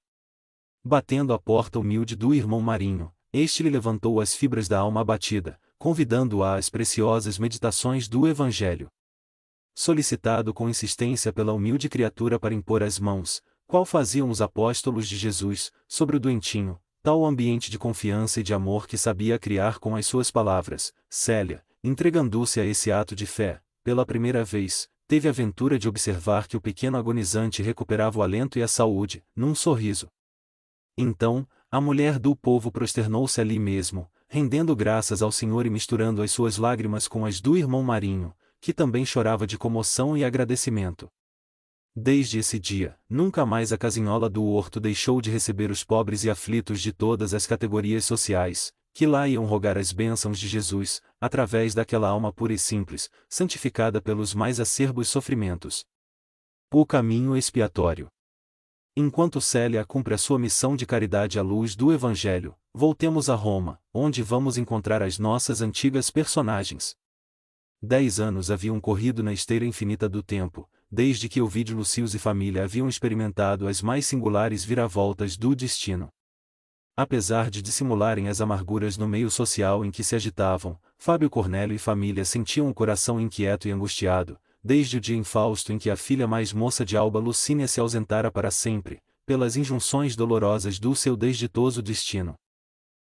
Batendo à porta humilde do irmão Marinho, este lhe levantou as fibras da alma abatida, convidando-a às preciosas meditações do Evangelho. Solicitado com insistência pela humilde criatura para impor as mãos, qual faziam os apóstolos de Jesus, sobre o doentinho, tal ambiente de confiança e de amor que sabia criar com as suas palavras, Célia, entregando-se a esse ato de fé, pela primeira vez, teve a ventura de observar que o pequeno agonizante recuperava o alento e a saúde, num sorriso. Então, a mulher do povo prosternou-se ali mesmo, rendendo graças ao Senhor e misturando as suas lágrimas com as do irmão Marinho, que também chorava de comoção e agradecimento. Desde esse dia, nunca mais a casinhola do horto deixou de receber os pobres e aflitos de todas as categorias sociais, que lá iam rogar as bênçãos de Jesus, através daquela alma pura e simples, santificada pelos mais acerbos sofrimentos. O caminho expiatório. Enquanto Célia cumpre a sua missão de caridade à luz do Evangelho, voltemos a Roma, onde vamos encontrar as nossas antigas personagens. 10 anos haviam corrido na esteira infinita do tempo, desde que Ovídio Lucius e família haviam experimentado as mais singulares viravoltas do destino. Apesar de dissimularem as amarguras no meio social em que se agitavam, Fábio Cornélio e família sentiam o coração inquieto e angustiado, desde o dia infausto em que a filha mais moça de Alba Lucínia se ausentara para sempre, pelas injunções dolorosas do seu desditoso destino.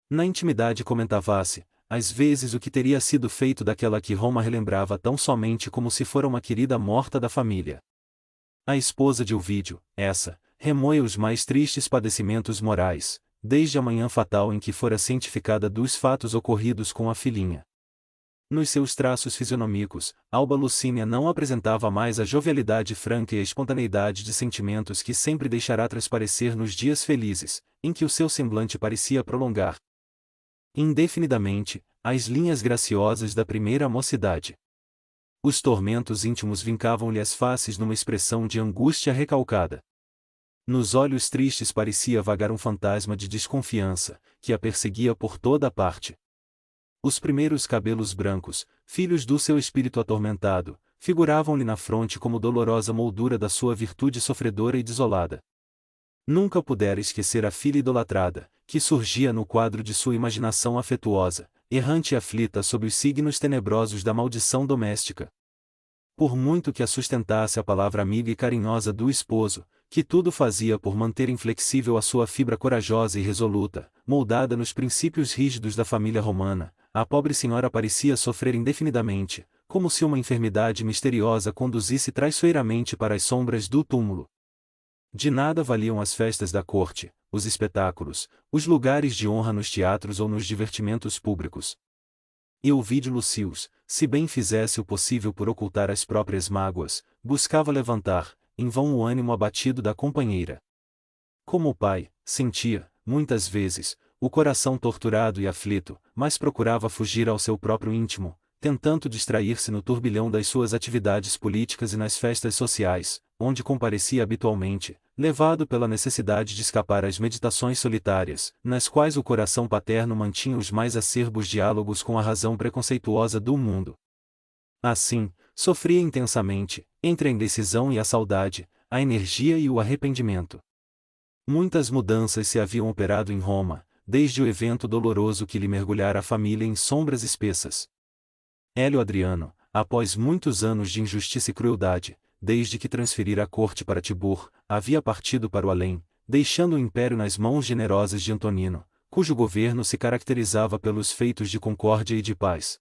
Na intimidade comentava-se, às vezes, o que teria sido feito daquela que Roma relembrava tão somente como se fora uma querida morta da família. A esposa de Ovídio, essa, remoia os mais tristes padecimentos morais, desde a manhã fatal em que fora cientificada dos fatos ocorridos com a filhinha. Nos seus traços fisionômicos, Alba Lucínia não apresentava mais a jovialidade franca e a espontaneidade de sentimentos que sempre deixará transparecer nos dias felizes, em que o seu semblante parecia prolongar indefinidamente as linhas graciosas da primeira mocidade. Os tormentos íntimos vincavam-lhe as faces numa expressão de angústia recalcada. Nos olhos tristes parecia vagar um fantasma de desconfiança, que a perseguia por toda a parte. Os primeiros cabelos brancos, filhos do seu espírito atormentado, figuravam-lhe na fronte como dolorosa moldura da sua virtude sofredora e desolada. Nunca pudera esquecer a filha idolatrada, que surgia no quadro de sua imaginação afetuosa, errante e aflita sob os signos tenebrosos da maldição doméstica. Por muito que a sustentasse a palavra amiga e carinhosa do esposo, que tudo fazia por manter inflexível a sua fibra corajosa e resoluta, moldada nos princípios rígidos da família romana, a pobre senhora parecia sofrer indefinidamente, como se uma enfermidade misteriosa conduzisse traiçoeiramente para as sombras do túmulo. De nada valiam as festas da corte, os espetáculos, os lugares de honra nos teatros ou nos divertimentos públicos. E Ovídio Lucius, se bem fizesse o possível por ocultar as próprias mágoas, buscava levantar, em vão, o ânimo abatido da companheira. Como o pai, sentia, muitas vezes, o coração torturado e aflito, mas procurava fugir ao seu próprio íntimo, tentando distrair-se no turbilhão das suas atividades políticas e nas festas sociais, onde comparecia habitualmente, levado pela necessidade de escapar às meditações solitárias, nas quais o coração paterno mantinha os mais acerbos diálogos com a razão preconceituosa do mundo. Assim, sofria intensamente, entre a indecisão e a saudade, a energia e o arrependimento. Muitas mudanças se haviam operado em Roma, desde o evento doloroso que lhe mergulhara a família em sombras espessas. Hélio Adriano, após muitos anos de injustiça e crueldade, desde que transferira a corte para Tibur, havia partido para o além, deixando o império nas mãos generosas de Antonino, cujo governo se caracterizava pelos feitos de concórdia e de paz.